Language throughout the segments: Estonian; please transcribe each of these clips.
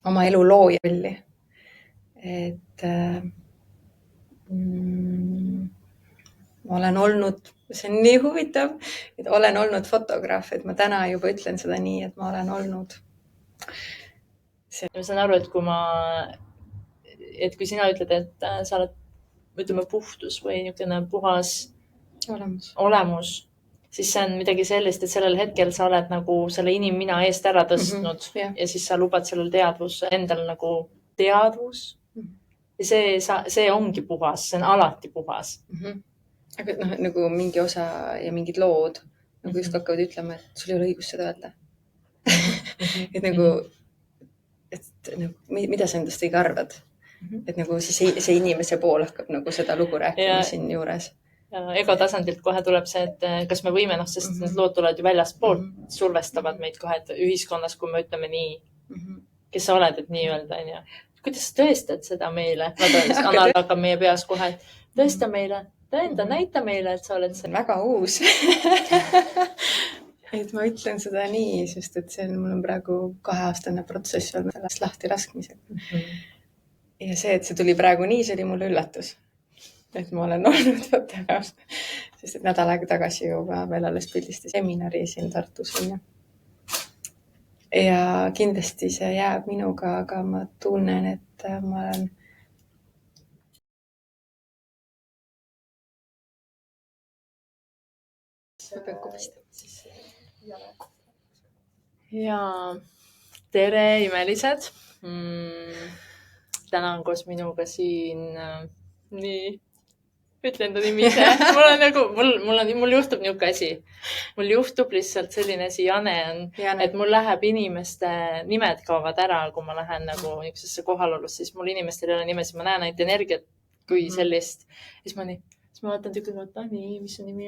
oma elu looja rolli. Et ma olen olnud, see on nii huvitav, et olen olnud fotograaf, et ma täna juba ütlen seda nii, et ma olen olnud. Ma saan aru, et kui sina ütled, et sa oled, ütleme, puhtus või niisugune puhas olemus, siis see on midagi sellist, et sellel hetkel sa oled nagu selle inimmina eest ära tõstnud ja siis sa lubad sellel endal nagu teadvus. Ja see ongi puhas, see on alati puhas. Aga nagu mingi osa ja mingid lood nagu just hakkavad ütlema, et sul ei ole õigus seda öelda. Et nagu, mida sa endast õige arvad? Et nagu see inimese pool hakkab nagu seda lugu rääkima siin juures. Ja ego tasandilt kohe tuleb see, et kas me võime, sest need lood tulevad ju väljast poolt, survestavad meid kohe, et ühiskonnas, kui me ütleme nii, kes sa oled, et nii öelda, on. Kuidas sa tõestad seda meile? Anal hakkab meie peas kohe, et tõesta meile, tõenda, näita meile, et sa oled see. Väga uus. Et ma ütlen seda nii, sest et mul on praegu 2-aastane protsess olnud sellest lahti laskmisega. Ja see, et see tuli praegu nii, see oli mulle üllatus. Et ma olen olnud fotograaf, sest et nädal aega tagasi juba veel alles pildisti seminari siin Tartus. Ja kindlasti see jääb minuga, aga ma tunnen, et ma olen Ja tere, imelised! Täna on koos minuga siin nii, ütlen ta nimi ise. Mul juhtub niuke asi. Mul juhtub lihtsalt selline asi, Jane on, et mul läheb inimeste nimed kaovad ära, kui ma lähen nagu niisugusesse kohalolusse, siis mul inimestel ei ole nimesid, ma näen ainult energiat kui sellist. Siis ma vaatan tükki, nii, mis su nimi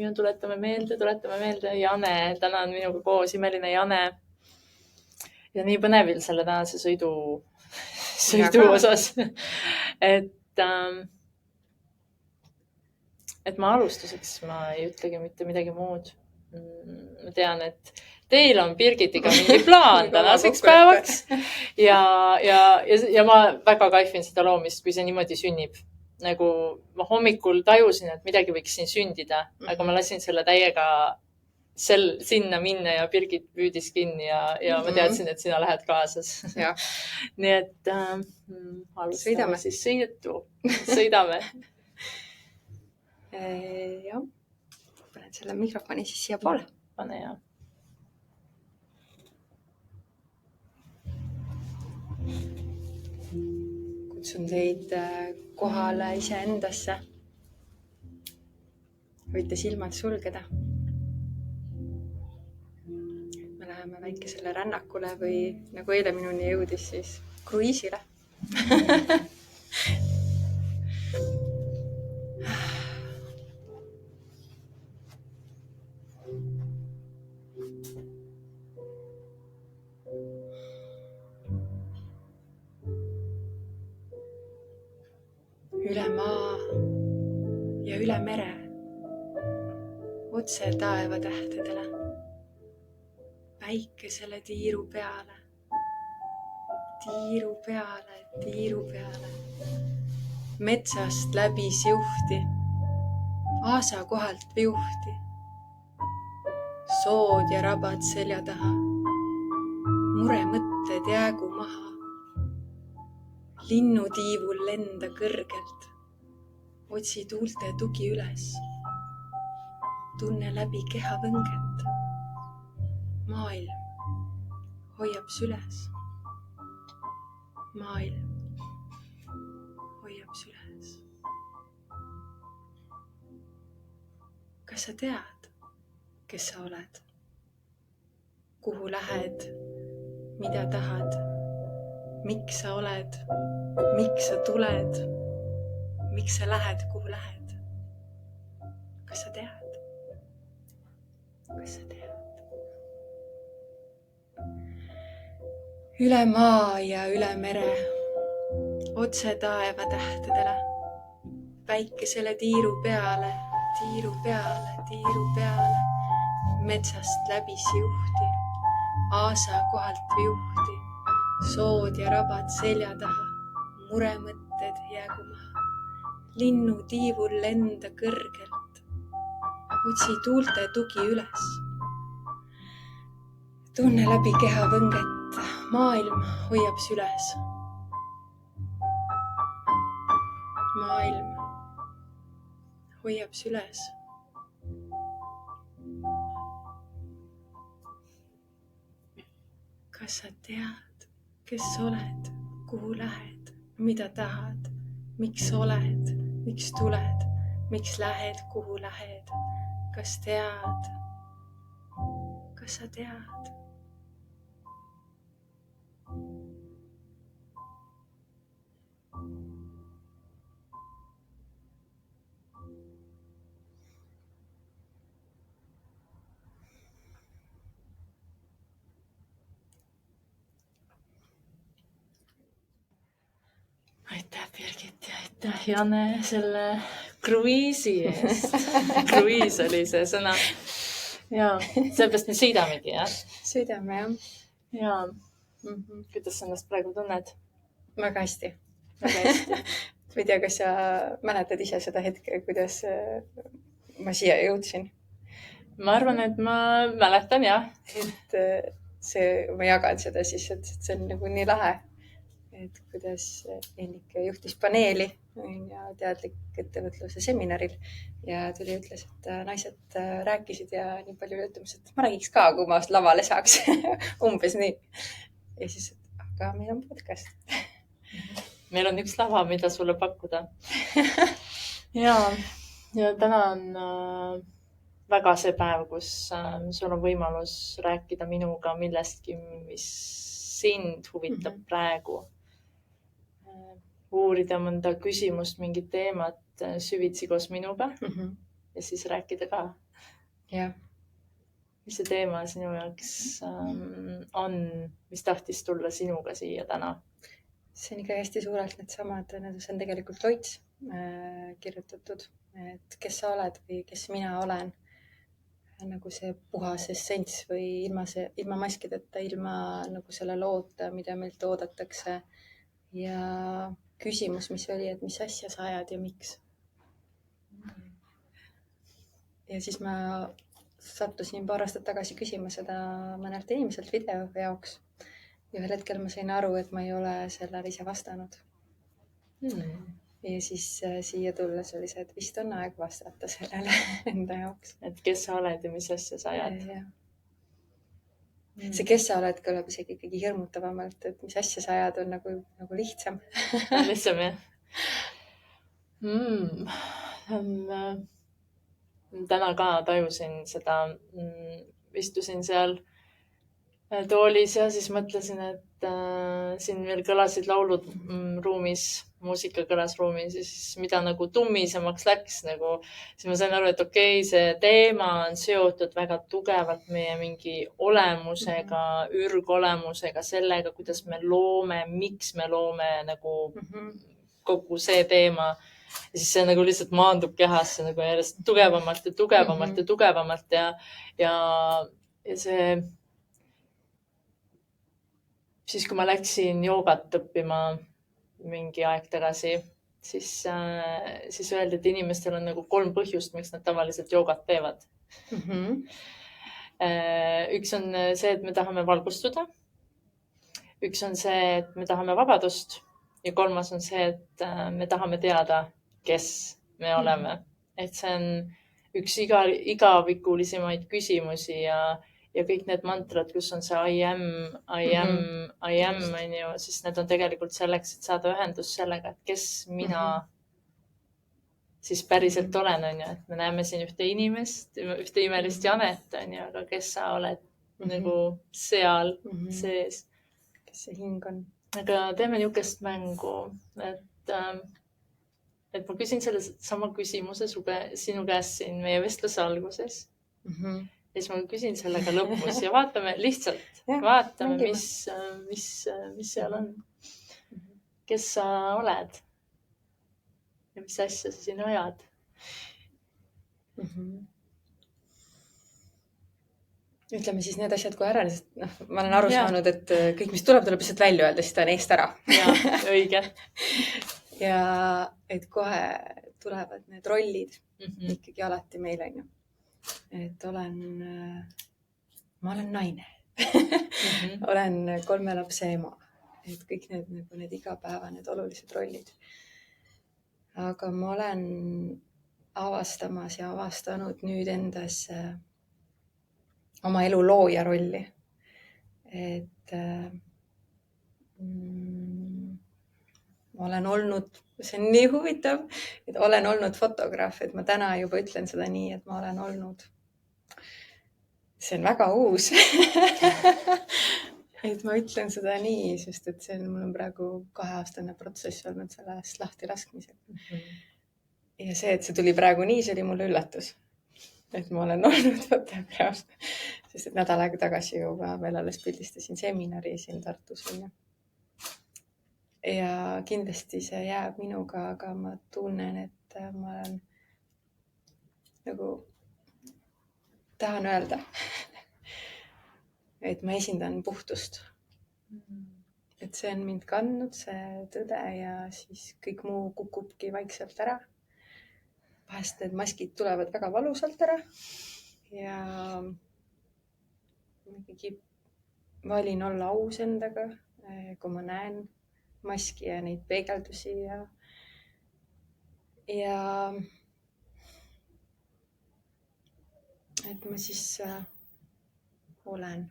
on, tuletame meelde, Jane, täna on minuga koos imeline Jane. Ja nii põnevil selle tänase sõidu osas. Et ma alustuseks, ma ei ütlegi mitte midagi muud. Ma tean, et teil on Birgitiga mingi plaan tänaseks päevaks. Ja ma väga kaifin seda loomist, kui see niimoodi sünnib. Nagu ma hommikul tajusin, et midagi võiks siin sündida, aga ma lasin selle täiega sinna minna ja Birgit püüdis kinni ja ma teadsin, et sina lähed kaasas. Nii et alustame siis sõidu. Sõidame. Jah. Panen selle mikrofoni siis siia poole. Pane ja. Kutsun teid kohale iseendasse. Võite silmad sulgeda. Me läheme väikesele rännakule või nagu eile minuni jõudis, siis kruiisile. Üle maa ja üle mere, otse taeva tähtedele, päikesele tiiru peale, metsast läbi siuhti, aasa kohalt viuhti, sood ja rabad selja taha, muremõtted jäägu maha. Linnutiivul lenda kõrgelt, otsi tuulte tugi üles, tunne läbi keha võnget. Maailm hoiab süles. Kas sa tead, kes sa oled? Kuhu lähed? Mida tahad? Miks sa oled? Miks sa tuled? Miks sa lähed, kuhu lähed? Kas sa tead? Üle maa ja üle mere, otse taeva tähtedele, päikesele tiiru peale, metsast läbi siuhti, aasa kohalt viuhti, sood ja rabad selja taha, muremõtted jäägu maha. Linnu tiivul lenda kõrgelt, otsi tuulte tugi üles. Tunne läbi keha võnget, maailm hoiab süles. Maailm hoiab süles. Kas sa tead, kes oled, kuhu lähed, mida tahad, miks oled, miks tuled, miks lähed, kuhu lähed? Kas tead? Kas sa tead? Aitäh, Birgit, ja aitäh, Jane, selle kruiisi eest. Kruiis oli see sõna. Ja sellepärast me sõidamegi, jah? Sõidame, jah. Ja kuidas sa ennast praegu tunned? Väga hästi. Väga hästi. Ma ei tea, kas sa mäletad ise seda hetke, kuidas ma siia jõudsin? Ma arvan, et ma mäletan, jah. Et ma jagan seda siis, et see on nagu nii lahe. Et kuidas Ennike juhtis paneeli ja teadlik ettevõtluse seminaril ja tuli ütles, et naised rääkisid ja nii palju ütlemas, et ma räägiks ka, kui ma lavale saaks. Umbes nii. Ja siis, aga meil on podcast. Meil on üks lava, mida sulle pakkuda. Ja täna on väga see päev, kus sul on võimalus rääkida minuga millestki, mis sind huvitab praegu. Uurida mõnda küsimust, mingit teemat süvitsi koos minuga ja siis rääkida ka. Ja. Mis see teema sinu jaoks on, mis tahtis tulla sinuga siia täna? See on ikka hästi suurelt needsamad, see on tegelikult loits kirjutatud, et kes sa oled või kes mina olen. Nagu see puhas essents või ilma maskideta, ilma nagu selle loota, mida meilt oodatakse. Ja küsimus, mis oli, et mis asja sa ajad ja miks. Ja siis ma sattusin paar aastat tagasi küsima seda mõnelt inimeselt video jaoks. Ja ühel hetkel ma sain aru, et ma ei ole sellele ise vastanud. Ja siis siia tulles oli see, et vist on aeg vastata sellele enda jaoks. Et kes sa oled ja mis asja sa ajad. See, kes sa oled, kõlab isegi ikkagi hirmutavamalt, et mis asja sa ajad on nagu lihtsam. Lihtsam, jah. Täna ka tajusin seda, istusin seal toolis ja siis mõtlesin, et siin veel kõlasid laulud ruumis, muusika kõlas ruumis ja siis mida nagu tummisemaks läks, siis ma sain aru, et okei, see teema on seotud väga tugevalt meie mingi olemusega, ürgolemusega, sellega, kuidas me loome, miks me loome nagu kogu see teema. Ja siis see nagu lihtsalt maandub kehasse nagu järjest tugevamalt ja tugevamalt ja tugevamalt ja see siis, kui ma läksin joogat õppima mingi aeg tagasi, siis öeldi, et inimestel on nagu 3 põhjust, miks nad tavaliselt joogat teevad. Üks on see, et me tahame valgustuda. Üks on see, et me tahame vabadust. Ja 3. on see, et me tahame teada, kes me oleme. Et see on üks igavikulisemaid küsimusi ja kõik need mantrad, kus on see I am, on ju, siis need on tegelikult selleks, et saada ühendus sellega, et kes mina siis päriselt olen, on ju, et me näeme siin ühte inimest, ühte imelist Janet, on ju, aga kes sa oled nagu seal sees. Kes see hing on? Aga teeme niisugust mängu, et ma küsin selle sama küsimuse sinu käest siin meie vestluse alguses. Ja siis ma küsin selle ka lõpus ja vaatame lihtsalt, vaatame, mis seal on. Kes sa oled ja mis asja sa siin ajad. ütleme siis need asjad kui ära, sest ma olen aru saanud, et kõik, mis tuleb lihtsalt välja öelda, siis ta on eest ära. Ja, õige. Ja et kohe tulevad need rollid ikkagi alati meil, on ju. Et ma olen naine. Olen 3 lapse ema. Et kõik need igapäeva, need olulised rollid. Aga ma olen avastamas ja avastanud nüüd endas oma elu looja rolli. Et ma olen olnud, see on nii huvitav, et olen olnud fotograaf, et ma täna juba ütlen seda nii, et ma olen olnud. See on väga uus. Et ma ütlen seda nii, sest et mul on praegu 2-aastane protsess olnud sellest lahti laskmisel. Ja see, et see tuli praegu nii, see oli mulle üllatus. Et ma olen olnud fotograaf, sest et nädal aega tagasi juba veel alles pildistasin seminari siin Tartus. Ja kindlasti see jääb minuga, aga ma tunnen, et ma olen nagu tahan öelda, et ma esindan puhtust. Et see on mind kandnud, see tõde ja siis kõik muu kukubki vaikselt ära. Vahest need maskid tulevad väga valusalt ära ja ikkagi valin olla aus endaga, kui ma näen maski ja neid peegeldusi ja et ma siis olen.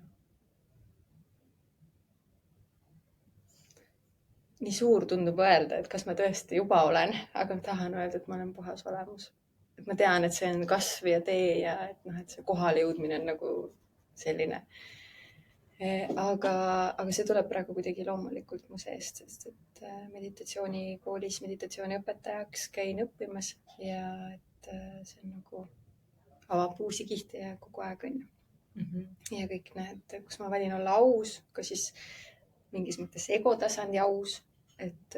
Nii suur tundub öelda, et kas ma tõesti juba olen, aga tahan öelda, et ma olen puhas olemus. Et ma tean, et see on kasv ja tee ja et see kohale jõudmine on nagu selline. Aga see tuleb praegu kuidagi loomulikult mu seest, sest et meditatsioonikoolis meditatsiooniõpetajaks käin õppimas ja et see on nagu avab uusi kihte ja kogu aeg on. Ja kõik need, kus ma valin olla aus, ka siis mingis mõttes egotasandi aus, et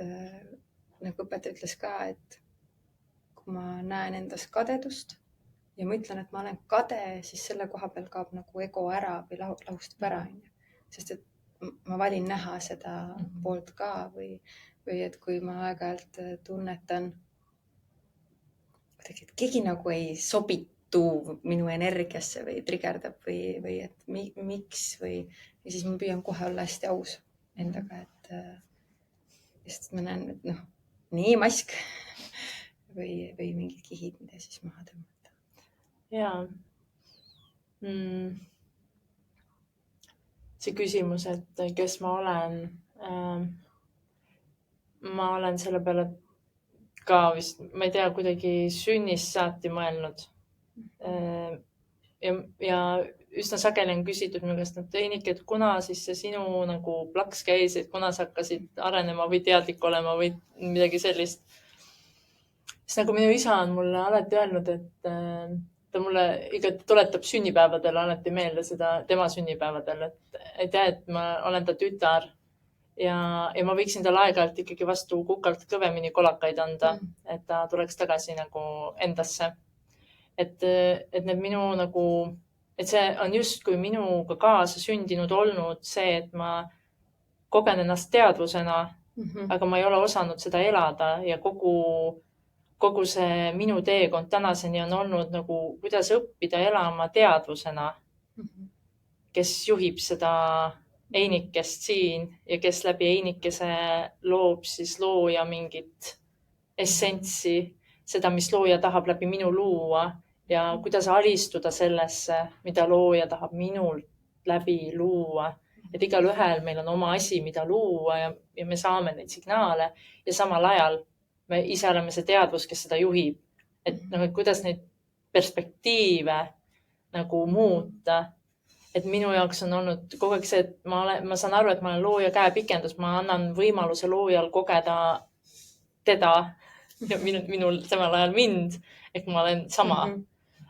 nagu õpetaja ütles ka, et kui ma näen endas kadedust ja ma ütlen, et ma olen kade, siis selle koha peal kaob nagu ego ära või lahustab ära. Sest et ma valin näha seda poolt ka või et kui ma aeg-ajalt tunnetan, et keegi nagu ei sobitu minu energiasse või trigerdab või et miks või ja siis ma püüan kohe olla hästi aus endaga, et sest ma näen, et nii mask või mingid kihid, mida siis maha tõmmata. Jaa. See küsimus, et kes ma olen, ma olen selle peale ka vist, ma ei tea, kuidagi sünnist saati mõelnud. Ja üsna sageli on küsitud minu käest, et Einike, et kuna siis see sinu nagu plaks käis, et kuna sa hakkasid arenema või teadlik olema või midagi sellist. Siis nagu minu isa on mulle alati öelnud, et ta mulle ikka tuletab sünnipäevadel alati meelde seda tema sünnipäevadel, et ma olen ta tütar ja ma võiksin talle aeg-ajalt ikkagi vastu kukalt kõvemini kolakaid anda, et ta tuleks tagasi nagu endasse. Et need minu nagu, et see on justkui minuga kaasa sündinud olnud see, et ma kogen ennast teadvusena, aga ma ei ole osanud seda elada ja kogu see minu teekond tänaseni on olnud nagu, kuidas õppida elama teadvusena, kes juhib seda Einikest siin ja kes läbi Einikese loob siis looja mingit essentsi, seda, mis looja tahab läbi minu luua ja kuidas alistuda sellesse, mida looja tahab minult läbi luua. Et igal ühel meil on oma asi, mida luua ja me saame neid signaale ja samal ajal me ise oleme see teadvus, kes seda juhib. Et kuidas neid perspektiive nagu muuta. Et minu jaoks on olnud kogu aeg see, et ma saan aru, et ma olen looja käepikendus, ma annan võimaluse loojal kogeda teda ja minul samal ajal mind, ehk ma olen sama.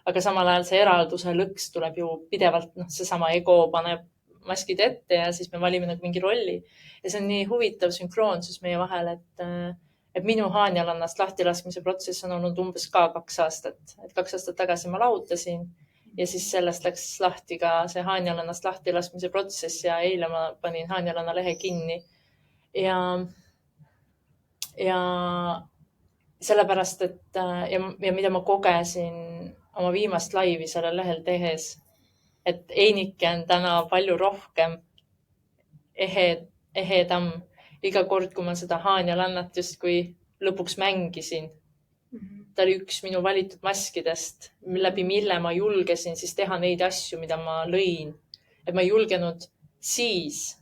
Aga samal ajal see eralduse lõks tuleb ju pidevalt, seesama ego paneb maskid ette ja siis me valime nagu mingi rolli. Ja see on nii huvitav sünkroonsus meie vahel, et minu haanjalannast lahtilaskmise protsess on olnud umbes ka 2 aastat. Et 2 aastat tagasi ma lahutasin ja siis sellest läks lahti ka see haanjalannast lahti laskmise protsess ja eile ma panin haanjalanna lehe kinni. Ja sellepärast, et ja mida ma kogesin oma viimast laivi sellel lehel tehes, et Einike on täna palju rohkem ehedam iga kord, kui ma seda haanjalannat justkui lõpuks mängisin. Ta oli üks minu valitud maskidest, läbi mille ma julgesin siis teha neid asju, mida ma lõin. Et ma ei julgenud siis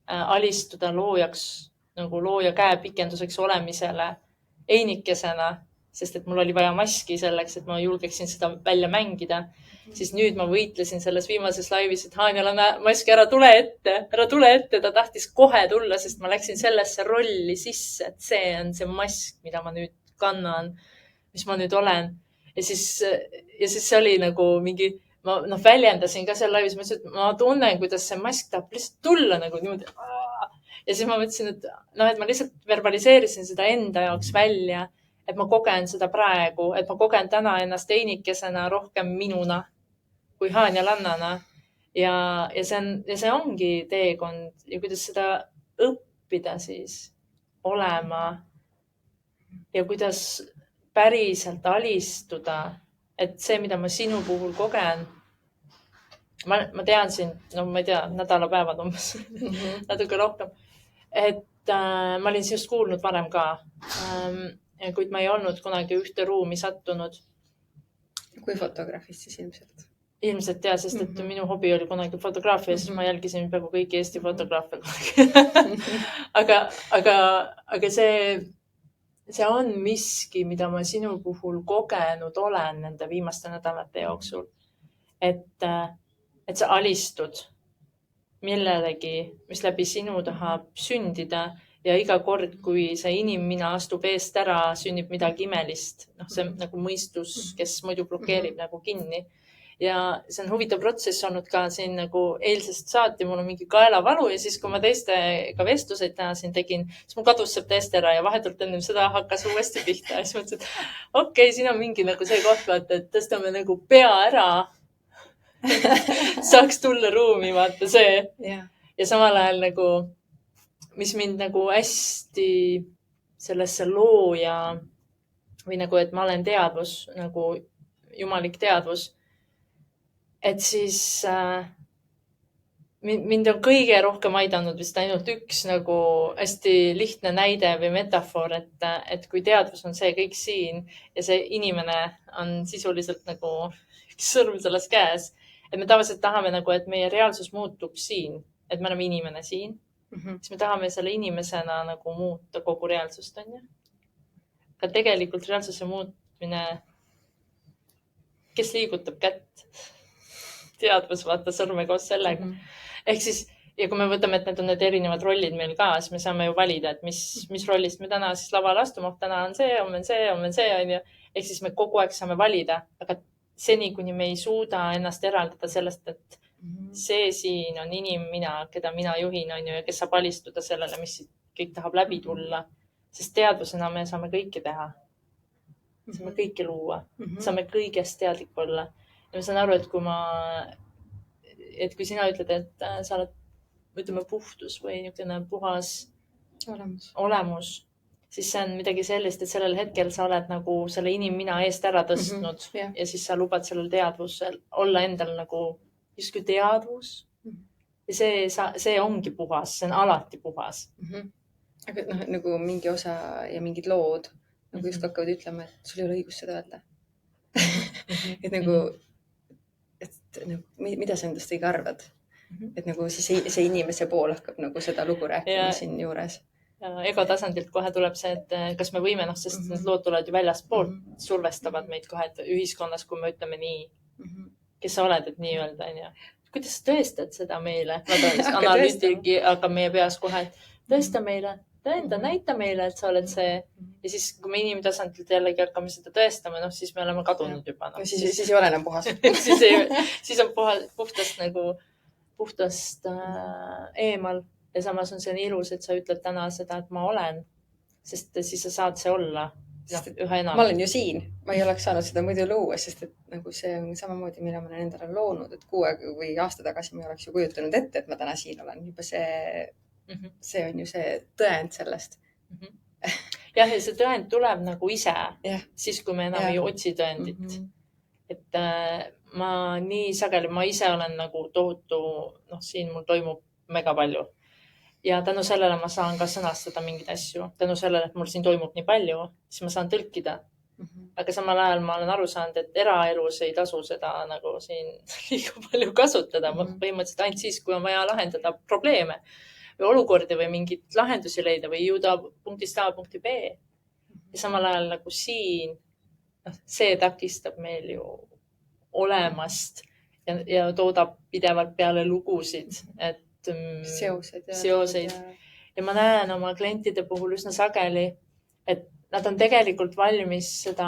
alistuda loojaks, nagu looja käepikenduseks olemisele Einikesena, sest et mul oli vaja maski selleks, et ma julgeksin seda välja mängida. Siis nüüd ma võitlesin selles viimases laivis, et haanjalanna maski, ära tule ette. Ta tahtis kohe tulla, sest ma läksin sellesse rolli sisse, et see on see mask, mida ma nüüd kannan, mis ma nüüd olen. Ja siis see oli nagu mingi, ma väljendasin ka seal laivis, ma ütlesin, et ma tunnen, kuidas see mask tahab lihtsalt tulla nagu niimoodi. Ja siis ma mõtlesin, et ma lihtsalt verbaliseerisin seda enda jaoks välja, et ma kogen seda praegu, et ma kogen täna ennast Einikesena rohkem minuna kui haanjalannana. Ja see ongi teekond ja kuidas seda õppida siis olema ja kuidas päriselt alistuda, et see, mida ma sinu puhul kogen, ma tean sind, ma ei tea, nädalapäevad umbes, natuke rohkem, et ma olin sinust kuulnud varem ka, kuid ma ei olnud kunagi ühte ruumi sattunud. Kui fotograafist siis ilmselt? Ilmselt jah, sest et minu hobi oli kunagi fotograafia, siis ma jälgisin peaaegu kõiki Eesti fotograafe. aga see on miski, mida ma sinu puhul kogenud olen nende viimaste nädalate jooksul. Et sa alistud millelegi, mis läbi sinu tahab sündida ja iga kord, kui see inimmina astub eest ära, sünnib midagi imelist. See on nagu mõistus, kes muidu blokeerib nagu kinni. Ja see on huvitav protsess olnud ka siin nagu eilsest saati. Mul on mingi kaelavalu ja siis, kui ma teistega vestluseid täna siin tegin, siis mul kadus see täiesti ära ja vahetult enne seda hakkas uuesti pihta. Ja siis mõtlesin, et okei, siin on mingi nagu see koht, vaata, et tõstame nagu pea ära. Saaks tulla ruumi, vaata see. Ja samal ajal nagu, mis mind nagu hästi sellesse looja või nagu, et ma olen teadvus, nagu jumalik teadvus. Et siis mind on kõige rohkem aidanud vist ainult üks nagu hästi lihtne näide või metafoor, et kui teadvus on see kõik siin ja see inimene on sisuliselt nagu üks sõrm selles käes, et me tavaliselt tahame nagu, et meie reaalsus muutuks siin, et me oleme inimene siin, siis me tahame selle inimesena nagu muuta kogu reaalsust, on ju. Aga tegelikult reaalsuse muutmine, kes liigutab kätt? Teadvus, vaata sõrme koos sellega. Ehk siis, ja kui me võtame, et need on need erinevad rollid meil ka, siis me saame ju valida, et mis rollist me täna siis lavale astume. Täna on see, on see, on ju. Ehk siis me kogu aeg saame valida, aga seni, kuni me ei suuda ennast eraldada sellest, et see siin on inimmina, keda mina juhin, on ju, ja kes saab alistuda sellele, mis kõik tahab läbi tulla. Sest teadvusena me saame kõike teha. Saame kõike luua. Saame kõigest teadlik olla. Ja ma saan aru, et kui sina ütled, et sa oled, ütleme, puhtus või niisugune puhas olemus, siis see on midagi sellist, et sellel hetkel sa oled nagu selle inimmina eest ära tõstnud ja siis sa lubad sellel teadvusel olla endal nagu justkui teadvus. Ja see ongi puhas, see on alati puhas. Aga nagu mingi osa ja mingid lood nagu just hakkavad ütlema, et sul ei ole õigus seda öelda. Et nagu mida sa endast õige arvad? Et nagu see inimese pool hakkab nagu seda lugu rääkima siin juures. Ja ego tasandilt kohe tuleb see, et kas me võime, sest need lood tulevad ju väljast poolt, survestavad meid kohe, et ühiskonnas, kui me ütleme nii, kes sa oled, et nii öelda, on ju. Kuidas sa tõestad seda meile? Analüütiki hakkab meie peas kohe, et tõesta meile, näita meile, et sa oled see. Ja siis, kui me inimtasandilt jällegi hakkame seda tõestama, siis me oleme kadunud juba. Siis ei ole enam puhas. Siis on puhtast eemal. Ja samas on see nii ilus, et sa ütled täna seda, et ma olen. Sest siis sa saad see olla. üha enam. Ma olen ju siin, ma ei oleks saanud seda muidu luua, sest et nagu see on samamoodi, mille ma olen endale loonud, et 6 või aasta tagasi ma ei oleks ju kujutanud ette, et ma täna siin olen. Juba see on ju see tõend sellest. Jah, ja see tõend tuleb nagu ise, siis kui me enam ei otsi tõendit. Et ma nii sageli, ma ise olen nagu tohutu, siin mul toimub mega palju. Ja tänu sellele ma saan ka sõnastada mingeid asju. Tänu sellele, et mul siin toimub nii palju, siis ma saan tõlkida. Aga samal ajal ma olen aru saanud, et eraelus ei tasu seda nagu siin liiga palju kasutada. Põhimõtteliselt ainult siis, kui on vaja lahendada probleeme või olukordi või mingeid lahendusi leida või jõuda punktist A punkti B. Ja samal ajal nagu siin, see takistab meil ju olemast ja toodab pidevalt peale lugusid, et seoseid. Ja ma näen oma klientide puhul üsna sageli, et nad on tegelikult valmis seda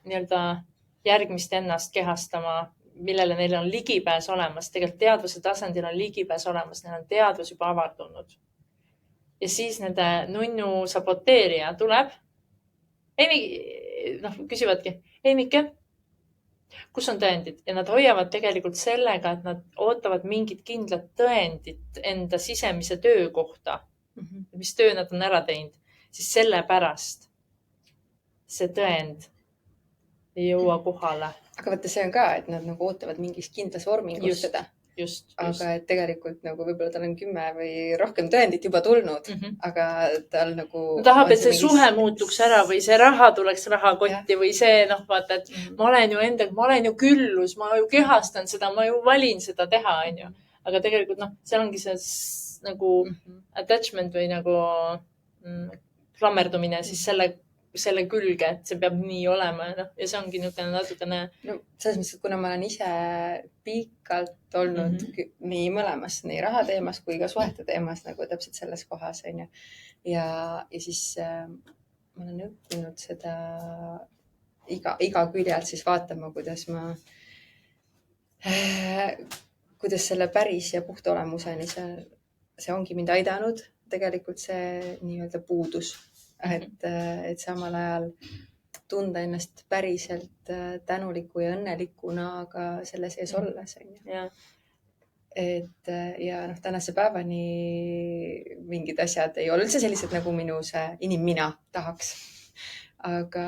nii-öelda järgmist ennast kehastama, millele neil on ligipääs olemas. Tegelikult teadvuse tasandil on ligipääs olemas, neil on teadvus juba avardunud. Ja siis nende nunnu saboteerija tuleb. Küsivadki, Mikke, kus on tõendid? Ja nad hoiavad tegelikult sellega, et nad ootavad mingit kindlat tõendit enda sisemise töö kohta, mis töö nad on ära teinud. Siis sellepärast see tõend ei jõua kohale. Aga vaata, see on ka, et nad nagu ootavad mingis kindlas vormingus seda. Aga et tegelikult nagu võib-olla tal on 10 või rohkem tõendit juba tulnud, aga tal nagu... tahab, et see suhe muutuks ära või see raha tuleks rahakotti või see, vaata, et ma olen ju küllus, ma ju kehastan seda, ma ju valin seda teha, on ju. Aga tegelikult, seal ongi see nagu attachment või nagu klammerdumine siis selle külge, et see peab nii olema ja see ongi natukene... Selles mõttes, et kuna ma olen ise pikalt olnud nii mõlemas, nii raha teemas kui ka suhete teemas nagu täpselt selles kohas, on ju. Ja siis ma olen õppinud seda iga küljelt siis vaatama, kuidas selle päris ja puht olemuseni see ongi mind aidanud. Tegelikult see nii-öelda puudus. Et samal ajal tunda ennast päriselt tänuliku ja õnnelikuna, aga selle sees olles. Ja tänase päevani mingid asjad ei ole üldse sellised, nagu minu see inimmina tahaks. Aga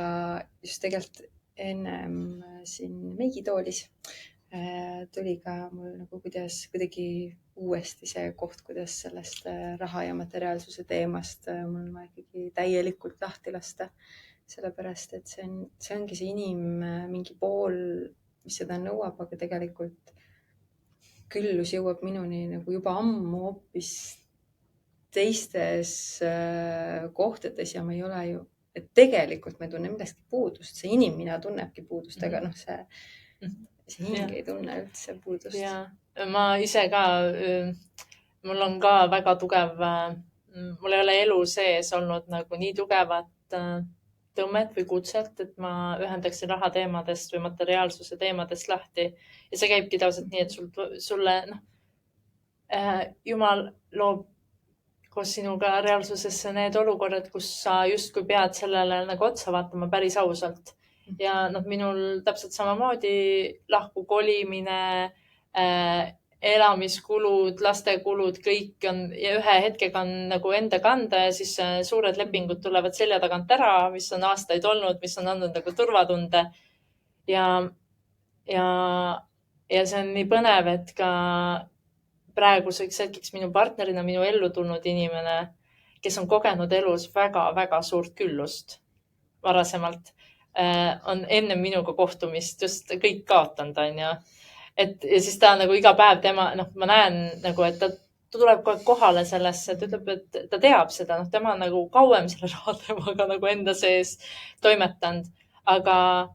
just tegelikult ennem siin meigitoolis tuli ka mul nagu kuidagi uuesti see koht, kuidas sellest raha ja materiaalsuse teemast mul on ikkagi täielikult lahti lasta. Sellepärast, et see ongi see mingi pool, mis seda nõuab, aga tegelikult küllus jõuab minuni nagu juba ammu hoopis teistes kohtades ja ma ei ole ju, et tegelikult me tunneme millestki puudust. See inimene tunnebki puudust, aga see hing ei tunne üldse puudust. Ja, ma ise ka, mul on ka väga tugev, mul ei ole elu sees olnud nagu nii tugevat tõmmet või kutset, et ma ühendaksin raha teemadest või materiaalsuse teemadest lahti. Ja see käibki tavaliselt nii, et sulle Jumal loob koos sinuga reaalsusesse need olukorrad, kus sa justkui pead sellele nagu otsa vaatama päris ausalt. Ja minul täpselt samamoodi lahku kolimine, elamiskulud, lastekulud, kõik on ja ühe hetkega on nagu enda kanda ja siis suured lepingud tulevad selja tagant ära, mis on aastaid olnud, mis on andnud nagu turvatunde. Ja see on nii põnev, et ka praeguseks hetkeks minu partnerina, minu ellu tulnud inimene, kes on kogenud elus väga-väga suurt küllust varasemalt, on enne minuga kohtumist just kõik kaotanud, on ju. Ja siis ta nagu iga päev tema, ma näen nagu, et ta tuleb kohe kohale sellesse, et ütleb, et ta teab seda, tema on nagu kauem selle raha temaga nagu enda sees toimetanud. Aga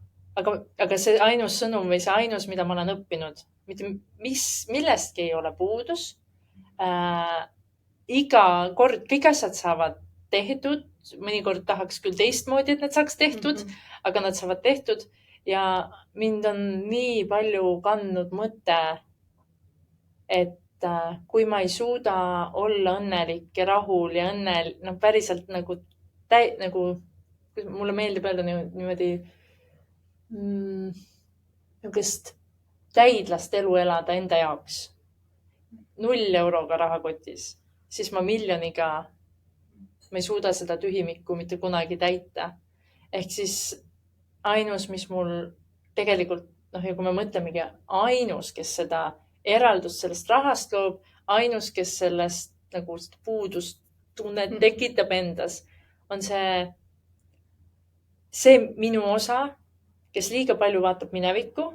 see ainus sõnum või see ainus, mida ma olen õppinud, millestki ei ole puudus. Iga kord kõik asjad saavad tehtud, mõnikord tahaks küll teistmoodi, et need saaks tehtud, aga nad saavad tehtud ja mind on nii palju kandnud mõte, et kui ma ei suuda olla õnnelik ja rahul ja päriselt nagu mulle meeldib öelda niimoodi niisugust täidlast elu elada enda jaoks. 0 euroga rahakotis, siis ma miljoniga, ma ei suuda seda tühimikku mitte kunagi täita. Ehk siis ainus, mis mul tegelikult, ja kui me mõtlemegi, ainus, kes seda eraldust sellest rahast loob, ainus, kes sellest nagu puudustunnet tekitab endas, on see minu osa, kes liiga palju vaatab minevikku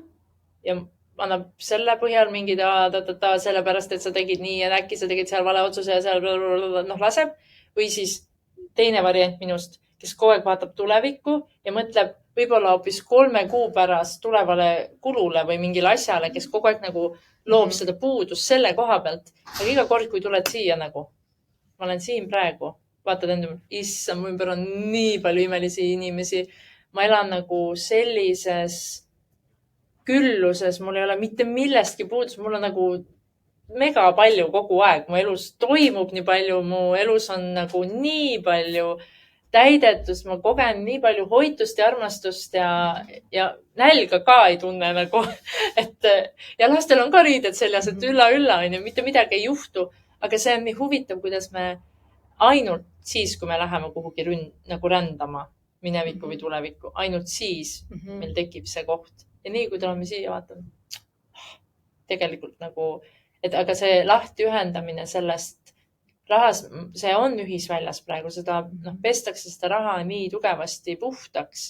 ja annab selle põhjal mingi sellepärast, et sa tegid nii ja äkki sa tegid seal vale otsuse ja seal laseb. Või siis teine variant minust, kes kogu aeg vaatab tulevikku ja mõtleb võib-olla hoopis 3 kuu pärast tulevale kulule või mingile asjale, kes kogu aeg nagu loob seda puudust selle koha pealt. Aga iga kord, kui tuled siia nagu, ma olen siin praegu, vaatad enda, issand, mu ümber on nii palju imelisi inimesi. Ma elan nagu sellises külluses, mul ei ole mitte millestki puudus, mul on nagu mega palju kogu aeg. Mu elus toimub nii palju, mu elus on nagu nii palju täidetust, ma kogen nii palju hoitust ja armastust ja nälga ka ei tunne nagu. Ja lastel on ka riided seljas, et ülla, on ju, mitte midagi ei juhtu. Aga see on nii huvitav, kuidas me ainult siis, kui me läheme kuhugi nagu rändama minevikku või tulevikku, ainult siis meil tekib see koht. Ja nii, kui tuleme siia, vaatame tegelikult nagu, et aga see lahti ühendamine sellest rahas, see on ühisväljas praegu, seda pestakse seda raha nii tugevasti puhtaks,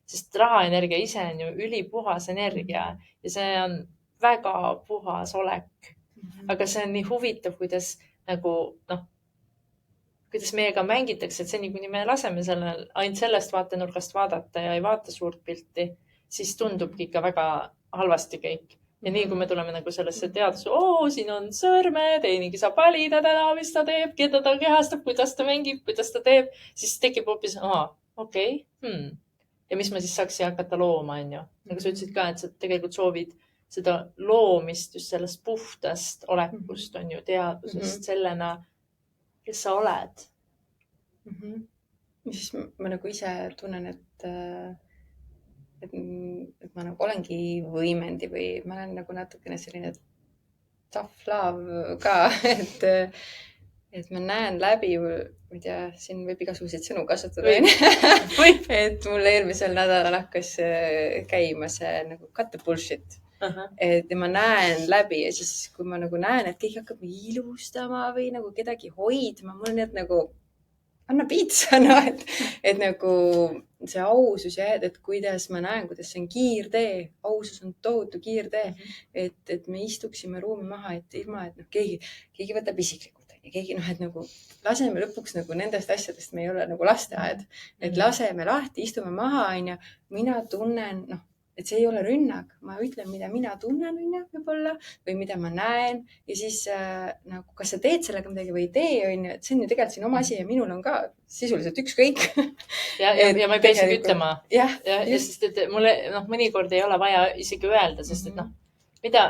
sest rahaenergia ise on ju ülipuhas energia ja see on väga puhas olek. Aga see on nii huvitav, kuidas nagu, kuidas meiega mängitakse, et seni, kuni me laseme ainult sellest vaatenurgast vaadata ja ei vaata suurt pilti, siis tundubki ikka väga halvasti kõik. Ja nii, kui me tuleme nagu sellesse teaduse, siin on sõrmed, einigi saab valida täna, mis ta teeb, keda ta kehastab, kuidas ta mängib, kuidas ta teeb, siis tekib hoopis, okei. Ja mis ma siis saaksin hakata looma, on ju. Nagu sa ütlesid ka, et sa tegelikult soovid seda loomist just sellest puhtast olekust, on ju, teadusest sellena, kes sa oled. Siis ma nagu ise tunnen, et ma nagu olengi võimendi või ma olen nagu natukene selline tough love ka, et ma näen läbi, ma ei tea, siin võib igasuguseid sõnu kasutada. Et mul eelmisel nädalal hakkas käima see nagu cut the bullshit. Et ma näen läbi ja siis, kui ma nagu näen, et keegi hakkab ilustama või nagu kedagi hoidma, mul on need nagu anna piitsa, et nagu see ausus ja et kuidas ma näen, kuidas see on kiirtee, ausus on tohutu kiirtee, et me istuksime ruumi maha, et ilma, et keegi võtab isiklikult ja keegi, et nagu laseme lõpuks nagu nendest asjadest, me ei ole nagu lasteaed, et laseme lahti, istume maha, on ju, mina tunnen, et see ei ole rünnak, ma ütlen, mida mina tunnen, on ju, võib-olla, või mida ma näen ja siis nagu, kas sa teed sellega midagi või ei tee, on ju, et see on ju tegelikult sinu oma asi ja minul on ka sisuliselt ükskõik. Ja ma ei pea isegi ütlema. Ja sest, et mulle mõnikord ei ole vaja isegi öelda, sest et mida,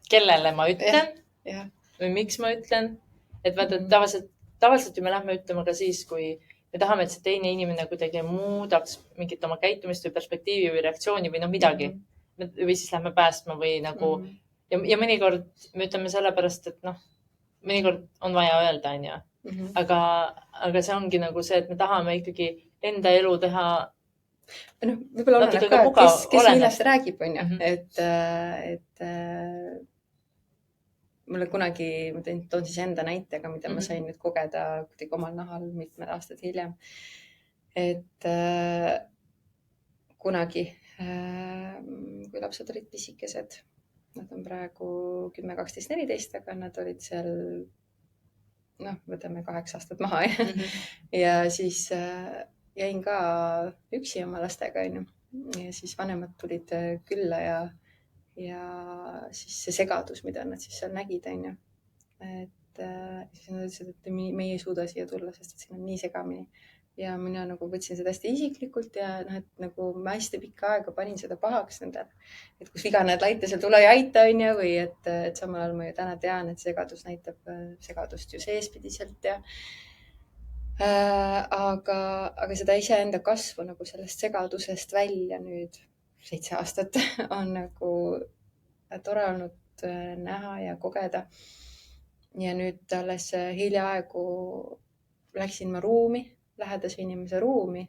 kellele ma ütlen või miks ma ütlen, et vaata, tavaliselt ju me lähme ütlema ka siis, kui me tahame, et see teine inimene kuidagi muudaks mingit oma käitumist või perspektiivi või reaktsiooni või midagi. Või siis lähme päästma või nagu, ja mõnikord me ütleme sellepärast, et mõnikord on vaja öelda, on ju. Aga see ongi nagu see, et me tahame ikkagi enda elu teha. Võib-olla oleneb ka, kes millest räägib, on ju. Et mulle kunagi, ma toon siis enda näitega, mida ma sain nüüd kogeda kuidagi omal nahal mitmed aastad hiljem. Et kunagi, kui lapsed olid pisikesed, nad on praegu 10, 12, 14, aga nad olid seal, võtame 8 aastat maha. Ja siis jäin ka üksi oma lastega, on ju. Ja siis vanemad tulid külla ja siis see segadus, mida nad siis seal nägid, on ju. Et siis nad ütlesid, et me ei suuda siia tulla, sest et siin on nii segamini. Ja mina nagu võtsin seda hästi isiklikult ja et nagu ma hästi pikka aega panin seda pahaks nendele. Et kus viga näed laita, seal tule ja aita, on ju, või et samal ajal ma ju täna tean, et segadus näitab segadust ju seespidiselt Aga seda iseenda kasvu nagu sellest segadusest välja nüüd 7 aastat on nagu tore olnud näha ja kogeda. Ja nüüd alles hiljaaegu läksin ma ruumi, lähedase inimese ruumi,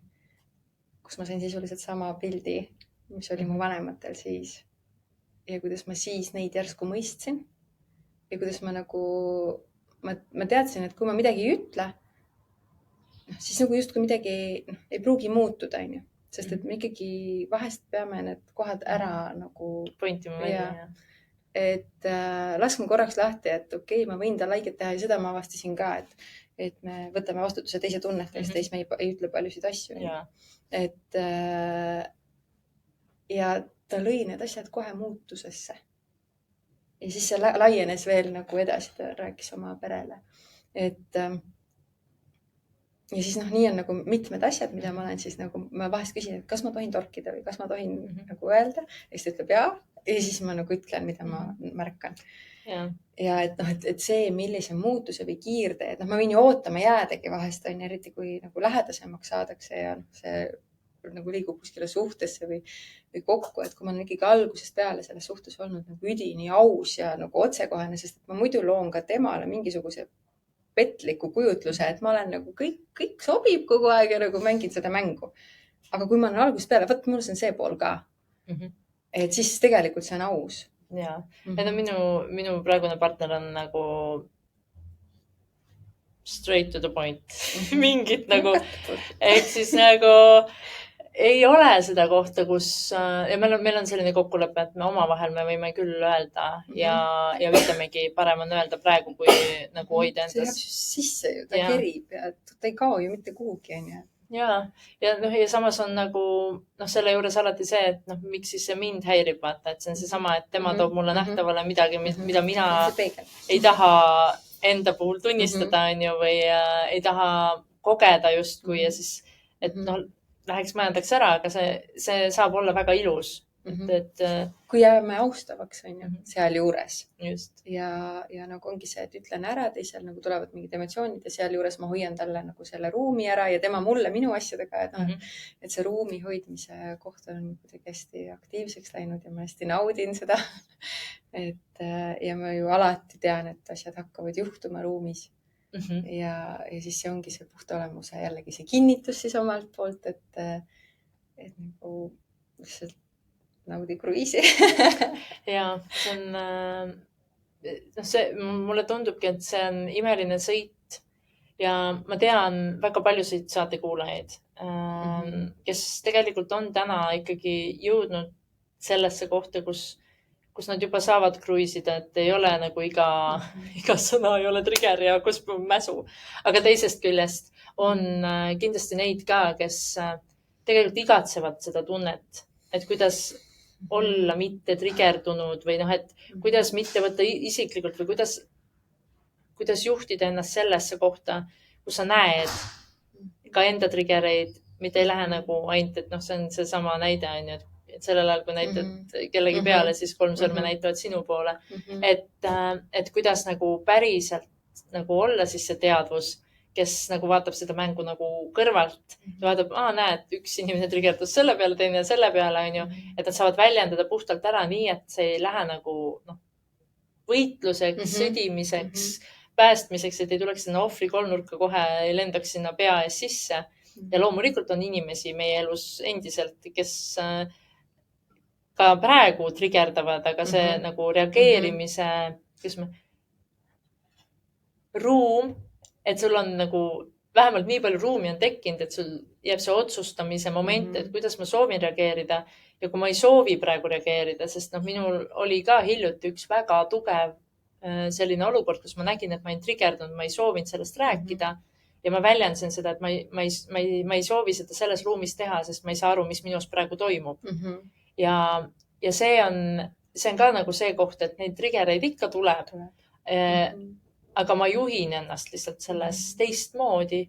kus ma sain sisuliselt sama pildi, mis oli mu vanematel siis. Ja kuidas ma siis neid järsku mõistsin ja kuidas ma nagu, ma teadsin, et kui ma midagi ei ütle, siis nagu justkui midagi ei pruugi muutuda, onju. Sest et me ikkagi vahest peame need kohad ära nagu pointima välja. Et laskme korraks lahti, et okei, ma võin talle haiget teha ja seda ma avastasin ka, et me võtame vastutuse teise tunnete eest ja siis me ei ütle paljusid asju. Et ja ta lõi need asjad kohe muutusesse. Ja siis see laienes veel nagu edasi, ta rääkis oma perele. Et ja siis nii on nagu mitmed asjad, mida ma olen siis nagu, ma vahest küsin, et kas ma tohin torkida või kas ma tohin nagu öelda. Ja siis ta ütleb jaa. Ja siis ma nagu ütlen, mida ma märkan. Ja et see, millise muutuse või kiirde, et ma võin ju ootama jäädagi vahest, on eriti kui nagu lähedasemaks saadakse ja see nagu liigub kuskile suhtesse või kokku, et kui ma olen ikkagi algusest peale selles suhtes olnud nagu üdini aus ja nagu otsekohane, sest et ma muidu loon ka temale mingisuguse petliku kujutluse, et ma olen nagu kõik sobib kogu aeg ja nagu mängin seda mängu. Aga kui ma olen algusest peale, võt, mul on see pool ka. Et siis tegelikult see on aus. Ja. Minu praegune partner on nagu straight to the point. Mingit nagu, et siis nagu ei ole seda kohta, kus ja meil on selline kokkulepe, et me omavahel me võime küll öelda ja ütlemegi, parem on öelda praegu, kui nagu hoida endas. See jääb sisse ju, ta kerib ja ta ei kao ju mitte kuhugi. Ja samas on nagu selle juures alati see, et miks siis see mind häirib, vaata, et see on seesama, et tema toob mulle nähtavale midagi, mida mina ei taha enda puhul tunnistada, või ei taha kogeda justkui ja siis, et läheks majandaks ära, aga see saab olla väga ilus. Kui jääme austavaks, on ju, seal juures. Just. Ja nagu ongi see, et ütlen ära, teisel nagu tulevad mingid emotsioonid ja seal juures ma hoian talle nagu selle ruumi ära ja tema mulle minu asjadega. Et see ruumi hoidmise koht on kuidagi hästi aktiivseks läinud ja ma hästi naudin seda. Ja ma ju alati tean, et asjad hakkavad juhtuma ruumis. Ja siis see ongi see puhta olemuse jällegi see kinnitus siis omalt poolt, et nagu lihtsalt naudi kruiisi. Ja see on, mulle tundubki, et see on imeline sõit ja ma tean väga paljusid saatekuulajaid, kes tegelikult on täna ikkagi jõudnud sellesse kohta, kus nad juba saavad kruiisida, et ei ole nagu iga sõna ei ole trigger ja kus mäsu. Aga teisest küljest on kindlasti neid ka, kes tegelikult igatsevad seda tunnet, et kuidas olla mitte trigerdunud või et kuidas mitte võtta isiklikult või kuidas juhtida ennast sellesse kohta, kus sa näed ka enda triggereid, mitte ei lähe nagu ainult, et see on seesama näide, on ju, et sellel ajal, kui näitad kellegi peale, siis 3 sõrme näitavad sinu poole. Et kuidas nagu päriselt nagu olla siis see teadvus, kes nagu vaatab seda mängu nagu kõrvalt ja vaatab, näed, üks inimene trigerdus selle peale, teine selle peale, on ju, et nad saavad väljendada puhtalt ära nii, et see ei lähe nagu võitluseks, sõdimiseks, päästmiseks, et ei tuleks sinna ohvri kolmnurka kohe, ei lendaks sinna pea ees sisse. Ja loomulikult on inimesi meie elus endiselt, kes ka praegu trigerdavad, aga see nagu reageerimise ruum, et sul on nagu vähemalt nii palju ruumi on tekkinud, et sul jääb see otsustamise moment, et kuidas ma soovin reageerida ja kui ma ei soovi praegu reageerida, sest minul oli ka hiljuti üks väga tugev selline olukord, kus ma nägin, et ma ei trigerdunud, ma ei soovinud sellest rääkida ja ma väljendasin seda, et ma ei soovi seda selles ruumis teha, sest ma ei saa aru, mis minus praegu toimub. Ja see on ka nagu see koht, et neid triggereid ikka tuleb. Aga ma juhin ennast lihtsalt selles teistmoodi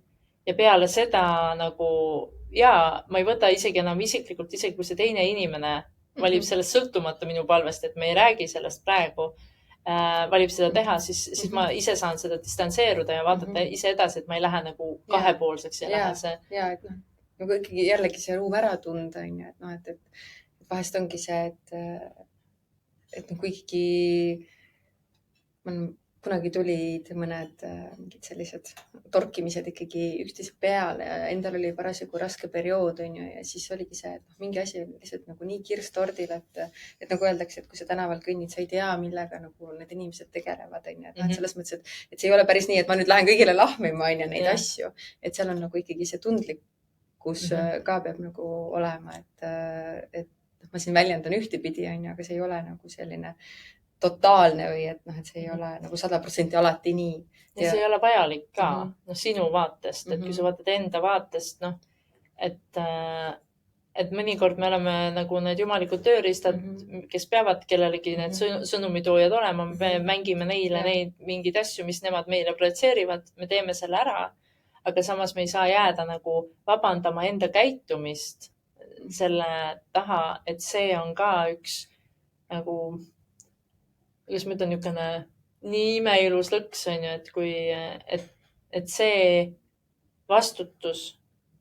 ja peale seda nagu, ma ei võta isegi enam isiklikult, isegi kui see teine inimene valib sellest sõltumata minu palvest, et me ei räägi sellest praegu, valib seda teha, siis ma ise saan seda distantseeruda ja vaadata ise edasi, et ma ei lähe nagu kahepoolseks ja lähe see. Ja, et noh, nagu ikkagi jällegi see ruum ära tunda, on ju, et noh, et vahest ongi see, et noh, kui ikkagi kunagi tulid mõned mingid sellised torkimised ikkagi üksteise peale ja endal oli parasjagu raske periood, on ju, ja siis oligi see, et mingi asi oli lihtsalt nagu nii kirstordil, et nagu öeldakse, et kui sa tänaval kõnnid, sa ei tea, millega nagu need inimesed tegelevad, on ju, et noh, selles mõttes, et see ei ole päris nii, et ma nüüd lähen kõigile lahmima, on ju, neid asju, et seal on nagu ikkagi see tundlikkus ka peab nagu olema, et ma siin väljendan ühtepidi, on ju, aga see ei ole nagu selline totaalne või et noh, et see ei ole nagu 100% alati nii. Ja see ei ole vajalik ka, noh, sinu vaatest, et kui sa vaatad enda vaatest, noh, et mõnikord me oleme nagu need jumalikud tööriistad, kes peavad kellelegi need sõnumitoojad olema, me mängime neile neid mingeid asju, mis nemad meile projitseerivad, me teeme selle ära, aga samas me ei saa jääda nagu vabandama enda käitumist selle taha, et see on ka üks nagu kuidas ma ütlen, niisugune nii imeilus lõks, on ju, et kui, et see vastutus,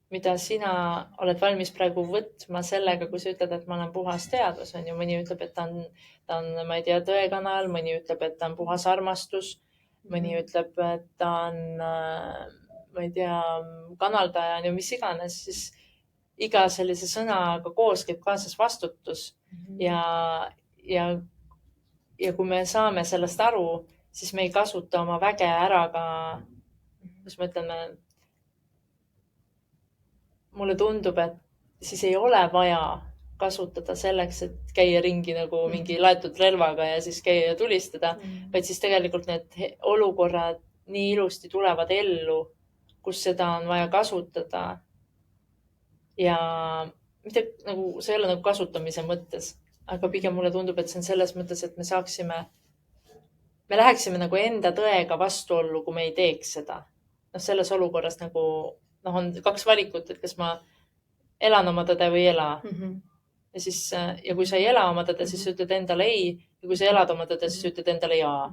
mida sina oled valmis praegu võtma sellega, kui sa ütled, et ma olen puhas teadus, on ju, mõni ütleb, et ta on, ma ei tea, tõekanal, mõni ütleb, et ta on puhas armastus, mõni ütleb, et ta on, ma ei tea, kanaldaja, on ju, mis iganes, siis iga sellise sõnaga koos käib kaasas vastutus ja kui me saame sellest aru, siis me ei kasuta oma väge ära ka, kuidas ma ütlen, mulle tundub, et siis ei ole vaja kasutada selleks, et käia ringi nagu mingi laetud relvaga ja siis käia ja tulistada, vaid siis tegelikult need olukorrad nii ilusti tulevad ellu, kus seda on vaja kasutada. Ja mitte nagu, see ei ole nagu kasutamise mõttes, aga pigem mulle tundub, et see on selles mõttes, et me läheksime nagu enda tõega vastuollu, kui me ei teeks seda. Noh, selles olukorras nagu, noh, on 2 valikut, et kas ma elan oma tõde või ei ela. Ja siis, ja kui sa ei ela oma tõde, siis ütled endale ei. Ja kui sa elad oma tõde, siis ütled endale jaa.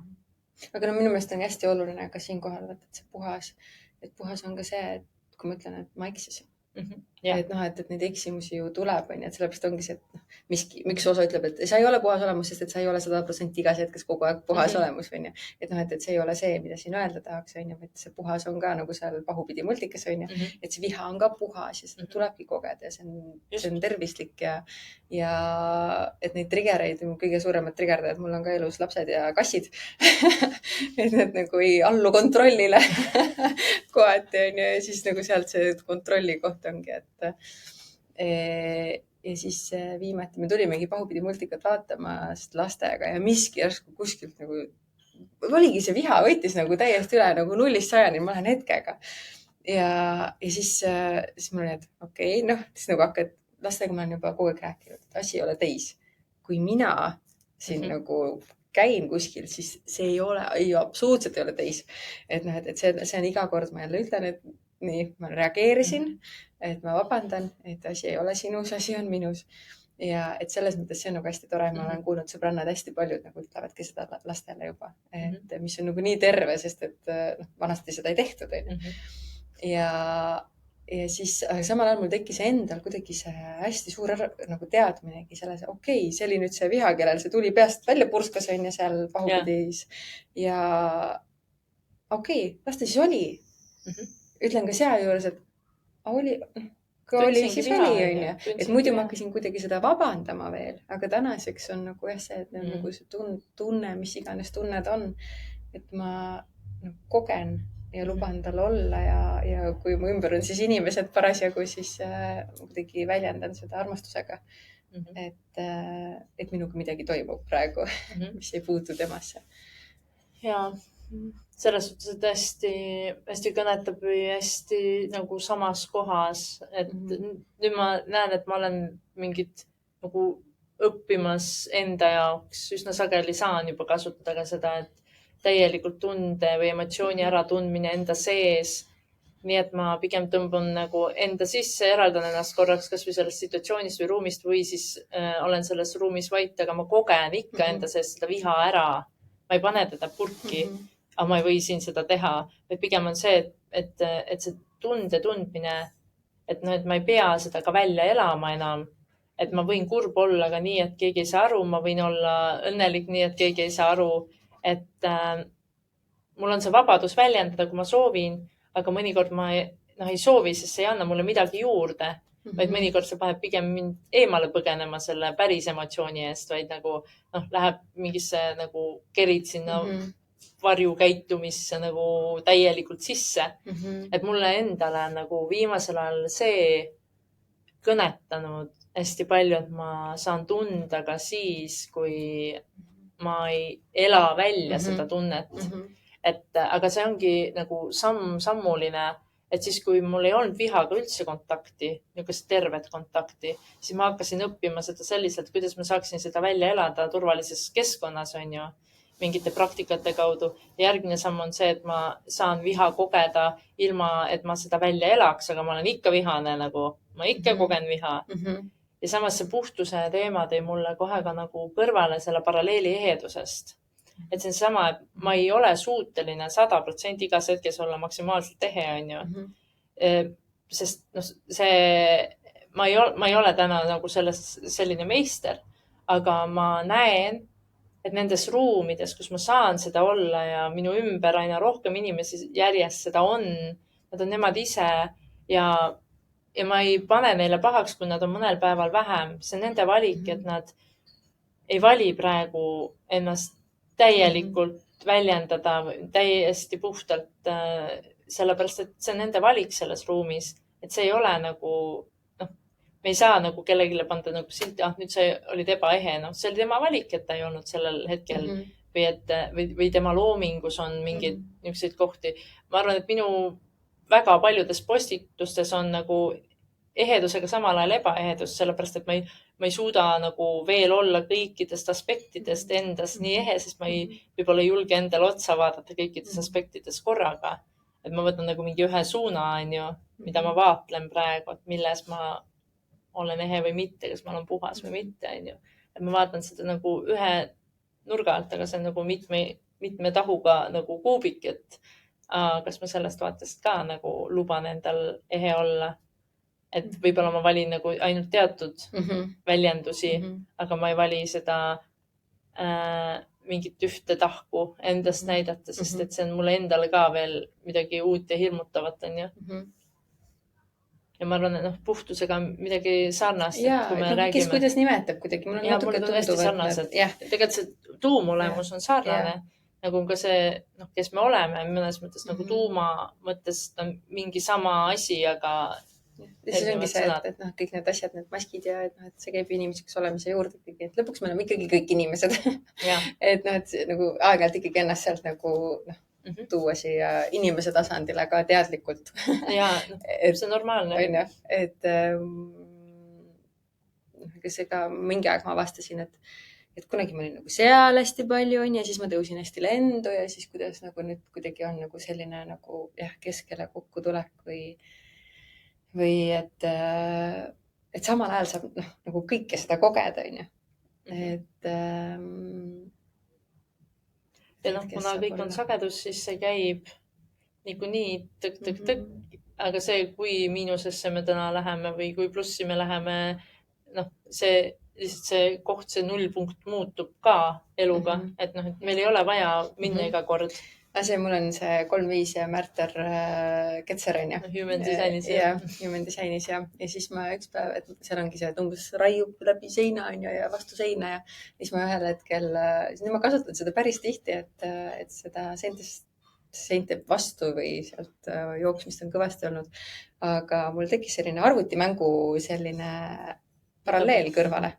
Aga no minu meelest on hästi oluline ka siin kohal, et see puhas on ka see, et kui ma ütlen, et ma eksisin. Et noh, et neid eksimusi ju tuleb, on, et sellepärast ongi see, et miks osa ütleb, et sa ei ole puhas olemus, sest et sa ei ole 100% igas hetkes kogu aeg puhas olemus, on ju. Et noh, et see ei ole see, mida siin öelda tahaks, on ju, et see puhas on ka nagu seal pahupidi multikas, on ju, et see viha on ka puhas ja seda tulebki kogeda ja see on tervislik ja et neid triggereid, kõige suuremad triggerdajad, mul on ka elus lapsed ja kassid, et need nagu ei allu kontrollile kohati, on ju, ja siis nagu sealt see kontrolli koht ongi, et ja siis viimati me tulimegi pahupidi multikat vaatama lastega ja miski järsku kuskilt nagu oligi see viha võttis nagu täiesti üle nagu 0-100, ma lähen hetkega ja siis mul oli, et okei, noh, siis nagu hakkad lastega ma olen juba kogu aeg rääkinud, et asi ei ole teis. Kui mina siin nagu käin kuskil, siis see ei absoluutselt ei ole teis. Et noh, et see on iga kord, ma jälle ütlen, et nii, ma reageerisin, et ma vabandan, et asi ei ole sinus, asi on minus. Ja et selles mõttes see on nagu hästi tore. Ma olen kuulnud sõbrannad hästi paljud nagu ütlevadki seda lastele juba, et mis on nagu nii terve, sest et vanasti seda ei tehtud. Ja siis samal ajal mul tekkis endal kuidagi see hästi suur nagu teadminegi selles, okei, see oli nüüd see viha, kellel see tuli peast välja purskas on ja seal pahupidis. Ja okei, las ta siis oli. Ütlen ka sea juures, et oli siis oli, on ju. Et muidu ma hakkasin kuidagi seda vabandama veel, aga tänaseks on nagu see, et nagu see tunne, mis iganes tunned on, et ma kogen ja luban tal olla ja kui mu ümber on siis inimesed parasjagu, siis kuidagi väljendan seda armastusega, et minuga midagi toimub praegu, mis ei puutu temasse. Jaa. Selles suhtes, et hästi kõnetab või hästi nagu samas kohas, et nüüd ma näen, et ma olen mingit nagu õppimas enda jaoks, üsna sageli saan juba kasutada ka seda, et täielikult tunde või emotsiooni äratundmine enda sees. Nii et ma pigem tõmbun nagu enda sisse, eraldan ennast korraks kas või sellest situatsioonist või ruumist või siis olen selles ruumis vait, aga ma kogen ikka enda sees seda viha ära. ma ei pane teda purki, aga ma ei või siin seda teha. Või pigem on see, et see tunde tundmine, et noh, et ma ei pea seda ka välja elama enam. Et ma võin kurb olla ka nii, et keegi ei saa aru, ma võin olla õnnelik nii, et keegi ei saa aru, et mul on see vabadus väljendada, kui ma soovin, aga mõnikord ma ei soovi, sest see ei anna mulle midagi juurde, vaid mõnikord see paneb pigem mind eemale põgenema selle päris emotsiooni eest, vaid nagu läheb mingisse nagu kerid sinna varjukäitumisse nagu täielikult sisse. Et mulle endale nagu viimasel ajal see kõnetanud hästi palju, et ma saan tunda ka siis, kui ma ei ela välja seda tunnet. Aga see ongi nagu sammuline, et siis, kui mul ei olnud vihaga üldse kontakti, niisugust tervet kontakti, siis ma hakkasin õppima seda selliselt, kuidas ma saaksin seda välja elada turvalises keskkonnas, on ju, mingite praktikate kaudu. Järgmine samm on see, et ma saan viha kogeda ilma, et ma seda välja elaks, aga ma olen ikka vihane, nagu ma ikka kogen viha. Ja samas see puhtuse teema tõi mulle kohe ka nagu kõrvale selle paralleeli ehedusest. Et see on sama, et ma ei ole suuteline 100% igas hetkes olla maksimaalselt ehe, on ju. Sest ma ei ole täna nagu selline meister, aga ma näen, et nendes ruumides, kus ma saan seda olla ja minu ümber aina rohkem inimesi järjest seda on, nad on nemad ise ja ma ei pane neile pahaks, kui nad on mõnel päeval vähem. See on nende valik, et nad ei vali praegu ennast täielikult väljendada täiesti puhtalt, sellepärast, et see on nende valik selles ruumis. Et see ei ole nagu, me ei saa nagu kellegile panda nagu silti, nüüd see olid ebaehe. See oli tema valik, et ta ei olnud sellel hetkel või tema loomingus on mingeid niisuguseid kohti. Ma arvan, et minu väga paljudes postitustes on nagu ehedusega samal ajal ebaehedus, sellepärast, et ma ei suuda nagu veel olla kõikidest aspektidest endas nii ehe, sest ma võib-olla ei julge endale otsa vaadata kõikides aspektides korraga. Et ma võtan nagu mingi ühe suuna, on ju, mida ma vaatlen praegu, et milles ma olen ehe või mitte, kas ma olen puhas või mitte, on ju. Et ma vaatan seda nagu ühe nurga alt, aga see on nagu mitme tahuga nagu kuubik, et kas ma sellest vaatest ka nagu luban endal ehe olla. Et võib-olla ma valin nagu ainult teatud väljendusi, aga ma ei vali seda mingit ühte tahku endast näidata, sest et see on mulle endale ka veel midagi uut ja hirmutavat, on ju. Ja ma arvan, et puhtusega midagi sarnast. Ja, kes kuidas nimetab kuidagi. Ja mulle on hästi sarnased. Tegelikult see tuumolemus on sarnane. Nagu ka see, kes me oleme, mõnes mõttes nagu tuuma mõttes mingi sama asi, aga ja siis ongi see, et kõik need asjad, need maskid ja et see käib inimeseks olemise juurde ikkagi, et lõpuks me oleme ikkagi kõik inimesed. et nagu aeg-ajalt ikkagi ennast sealt nagu tuua siia inimese tasandile ka teadlikult. Ja, see on normaalne. On ju, et ega mingi aeg ma avastasin, et kunagi ma olin nagu seal hästi palju on ja siis ma tõusin hästi lendu ja siis kuidas nagu nüüd kuidagi on nagu selline nagu keskele kokkutulek või et samal ajal saab nagu kõike seda kogeda, on ju. Et ja kuna kõik on sagedus, siis see käib niikuinii tõk. Aga see, kui miinusesse me täna läheme või kui plussi me läheme, see lihtsalt see koht, see nullpunkt muutub ka eluga. Et meil ei ole vaja minna iga kord. See mul on see 3-5 ja Märter Ketser on ju. Human Designis. Ja, Human Designis ja siis ma üks päev, et seal ongi see, et umbes raiub läbi seina on ju ja vastu seina ja siis ma ühel hetkel, ma kasutan seda päris tihti, et seda seinte vastu või sealt jooksmist on kõvasti olnud. Aga mul tekkis selline arvutimängu selline paralleel kõrvale.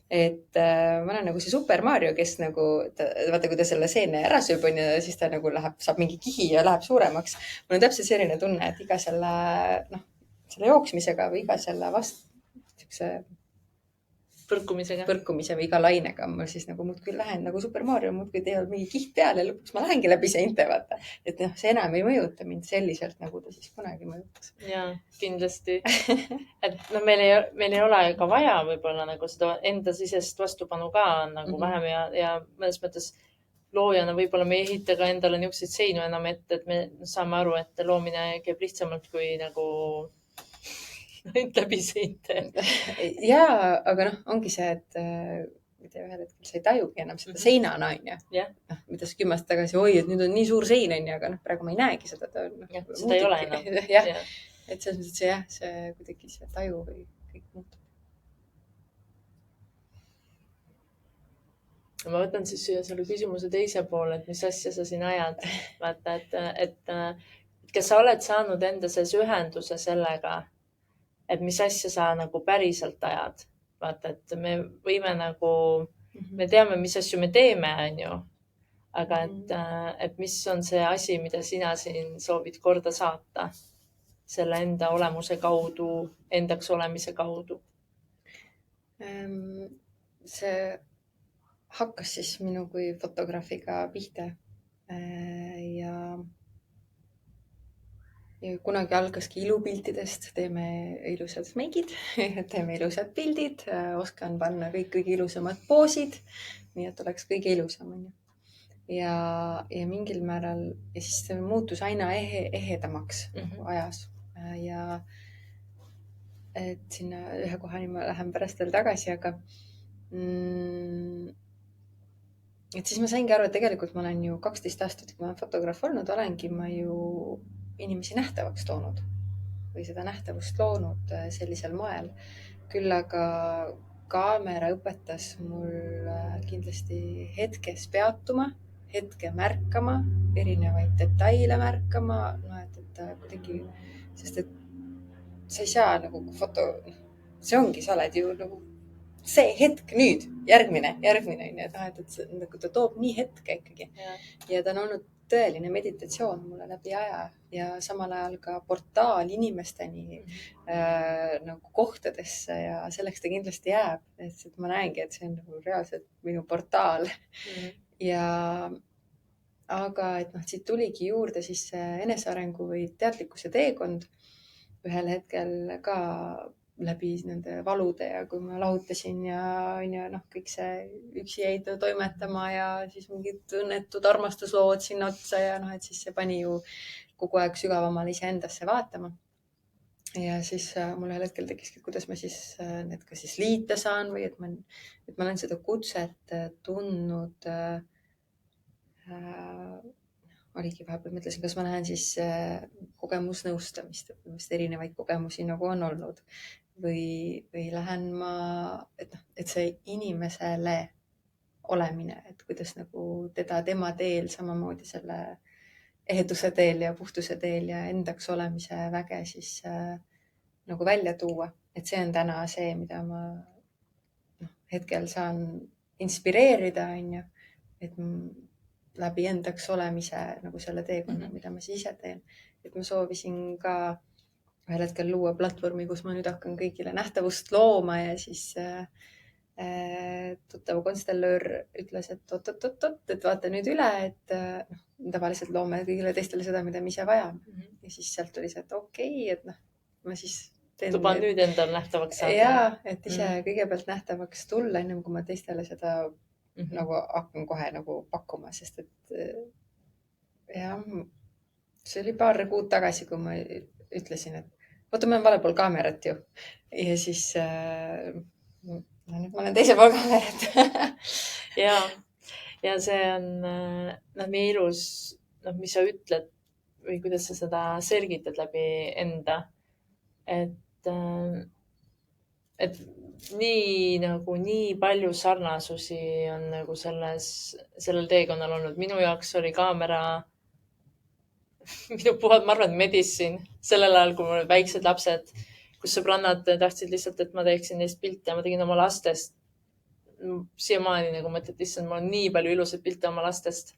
Et ma olen nagu see Super Mario, kes nagu, vaata, kui ta selle seene ära sööb on ja siis ta nagu saab mingi kihi ja läheb suuremaks. Mul on täpselt selline tunne, et iga selle jooksmisega või iga selle põrkumise või iga lainega ma siis nagu muudkui lähen nagu Super Mario, muudkui teevad mingi kiht peale ja lõpuks ma lähengi läbi seinte, vaata. Et see enam ei mõjuta mind selliselt, nagu ta siis kunagi mõjutas. Ja, kindlasti. Et meil ei ole ka vaja võib-olla nagu seda enda sisest vastupanu ka nagu vähem ja mõnes mõttes loojana võib-olla me ei ehita ka endale niisuguseid seinu enam ette, et me saame aru, et loomine käib lihtsamalt kui nagu ainult läbi seinte. Jaa, aga noh, ongi see, et ühel hetkel sa ei tajugi enam seda seinana, on ju. Jah. Mida sa 10 aastat tagasi, oi, et nüüd on nii suur sein, on ju, aga noh, praegu ma ei näegi seda. Seda ei ole enam. Jah, et selles mõttes, et see kuidagi see taju või kõik muutub. Ma võtan siis selle küsimuse teise poole, et mis asja sa siin ajad. Vaata, et kas sa oled saanud enda sees ühenduse sellega, et mis asja sa nagu päriselt ajad. Vaata, et me võime nagu, me teame, mis asju me teeme, on ju. Aga et mis on see asi, mida sina siin soovid korda saata selle enda olemuse kaudu, endaks olemise kaudu? See hakkas siis minu kui fotograafiga pihta ja kunagi algaski ilupiltidest, teeme ilusad meigid, teeme ilusad pildid, oskan panna kõige ilusamad poosid, nii et oleks kõige ilusam. Ja mingil määral ja siis see muutus aina ehedamaks ajas ja et sinna ühe kohani ma lähen pärast veel tagasi, aga et siis ma saingi aru, et tegelikult ma olen ju 12 aastat, kui ma olen fotograaf olnud, olengi ma ju inimesi nähtavaks toonud või seda nähtavust loonud sellisel moel. Küll aga kaamera õpetas mul kindlasti hetkes peatuma, hetke märkama, erinevaid detaile märkama, no et kuidagi, sest et sa ei saa nagu foto, see ongi, sa oled ju nagu see hetk nüüd, järgmine, et nagu ta toob nii hetke ikkagi ja ta on olnud tõeline meditatsioon mulle läbi aja ja samal ajal ka portaal inimesteni nagu kohtadesse ja selleks ta kindlasti jääb, et ma näengi, et see on nagu reaalselt minu portaal aga et noh, siit tuligi juurde siis enesearengu või teadlikkuse teekond ühel hetkel ka läbi nende valude ja kui ma lahutasin ja kõik see üksi jäid toimetama ja siis mingid õnnetud armastuslood sinna otsa ja et siis see pani ju kogu aeg sügavamale iseendasse vaatama. Ja siis mul ühel hetkel tekiski, kuidas ma siis need ka siis liita saan või et ma olen seda kutset tundnud oligi vahepeal, mõtlesin, kas ma lähen siis kogemusnõustamist, erinevaid kogemusi nagu on olnud või lähen ma, et see inimesele olemine, et kuidas nagu tema teel samamoodi selle eheduse teel ja puhtuse teel ja endaks olemise väge siis nagu välja tuua. Et see on täna see, mida ma hetkel saan inspireerida, et läbi endaks olemise nagu selle teekonna, mida ma siis ise teen. Et ma soovisin ka ühel hetkel luua platvormi, kus ma nüüd hakkan kõigile nähtavust looma ja siis tuttav konstellöör ütles, et oot, et vaata nüüd üle, et tavaliselt loome kõigile teistele seda, mida me ise vajame. Ja siis sealt tuli see, et okei, et ma siis teen... Tuba nüüd endal nähtavaks saada. Jaa, et ise kõigepealt nähtavaks tulla, ennem kui ma teistele seda nagu hakkan kohe nagu pakkuma, sest et jah, see oli paar kuud tagasi, kui ma ütlesin, et oota, ma olen vale pool kaamerat ju. Ja siis nüüd ma olen teise pool kaamerat. ja see on nii ilus, mis sa ütled või kuidas sa seda selgitad läbi enda. Et nii palju sarnasusi on nagu sellel teekonnal olnud. Minu jaoks oli kaamera ma arvan, medicine sellel ajal, kui mul olid väiksed lapsed, kus sõbrannad tahtsid lihtsalt, et ma teeksin neist pilte ja ma tegin oma lastest. Siiamaani nagu mõtled, issand, mul on nii palju ilusaid pilte oma lastest.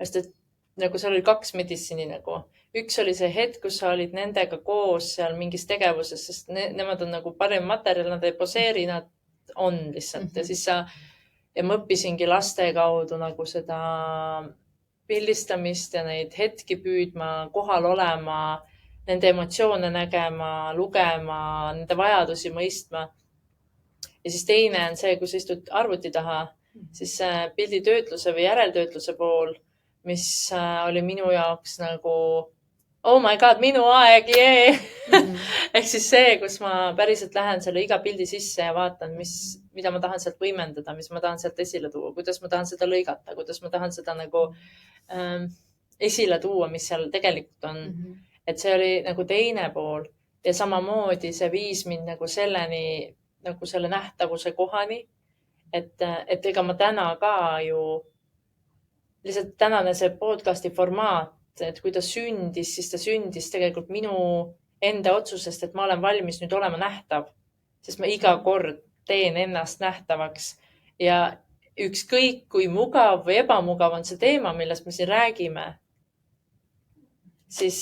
Sest et nagu seal oli 2 medicine'i nagu. Üks oli see hetk, kus sa olid nendega koos seal mingis tegevuses, sest nemad on nagu parim materjal, nad ei poseeri, nad on lihtsalt. Ja siis ja ma õppisingi laste kaudu nagu seda pildistamist ja neid hetki püüdma, kohal olema, nende emotsioone nägema, lugema, nende vajadusi mõistma. Ja siis teine on see, kui sa istud arvuti taha siis see pilditöötluse või järeltöötluse pool, mis oli minu jaoks nagu oh my god, minu aeg, jee! Ehk siis see, kus ma päriselt lähen selle iga pildi sisse ja vaatan, mida ma tahan sealt võimendada, mis ma tahan sealt esile tuua, kuidas ma tahan seda lõigata, kuidas ma tahan seda nagu esile tuua, mis seal tegelikult on. Et see oli nagu teine pool ja samamoodi see viis mind nagu selleni, nagu selle nähtavuse kohani. Et ega ma täna ka ju lihtsalt tänane see podcasti formaat, et kui ta sündis, siis ta sündis tegelikult minu enda otsusest, et ma olen valmis nüüd olema nähtav, sest ma iga kord teen ennast nähtavaks ja ükskõik kui mugav või ebamugav on see teema, millest me siin räägime, siis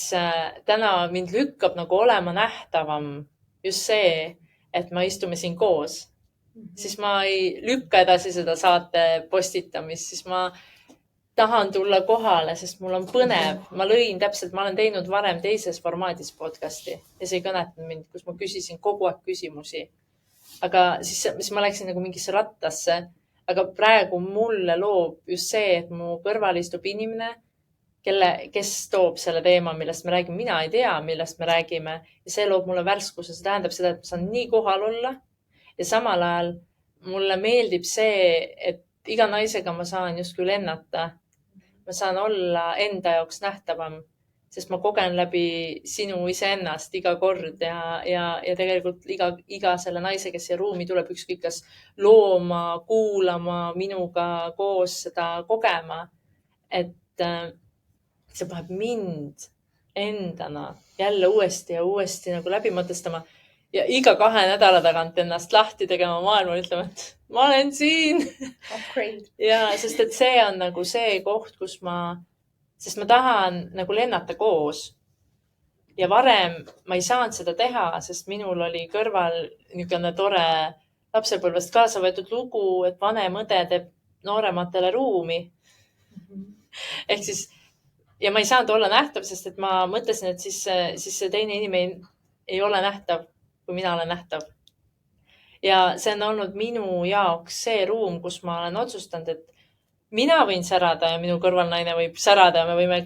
täna mind lükkab nagu olema nähtavam just see, et ma istume siin koos. Siis ma ei lükka edasi seda saate postitamist, siis ma tahan tulla kohale, sest mul on põnev. Ma lõin täpselt, ma olen teinud varem teises formaadis podcasti ja see ei kõnetanud mind, kus ma küsisin kogu aeg küsimusi. Aga siis ma läksin nagu mingisse rattasse. Aga praegu mulle loob just see, et mu kõrval istub inimene, kes toob selle teema, millest me räägime. Mina ei tea, millest me räägime ja see loob mulle värskuse. See tähendab seda, et ma saan nii kohal olla ja samal ajal mulle meeldib see, et iga naisega ma saan justkui lennata. Ma saan olla enda jaoks nähtavam, sest ma kogen läbi sinu iseennast iga kord ja tegelikult iga selle naise, kes siia ruumi tuleb, ükskõik kas looma, kuulama, minuga koos seda kogema. Et see paneb mind endana jälle uuesti ja uuesti nagu läbi mõtestama ja iga 2 nädala tagant ennast lahti tegema maailma ütlema, et ma olen siin. Ja, sest et see on nagu see koht, kus sest ma tahan nagu lennata koos. Ja varem ma ei saanud seda teha, sest minul oli kõrval niisugune tore lapsepõlvest kaasa võetud lugu, et vanem õde teeb noorematele ruumi. Ehk siis, ja ma ei saanud olla nähtav, sest et ma mõtlesin, et siis see teine inimene ei ole nähtav, kui mina olen nähtav. Ja see on olnud minu jaoks see ruum, kus ma olen otsustanud, et mina võin särada ja minu kõrvalnaine võib särada ja me võime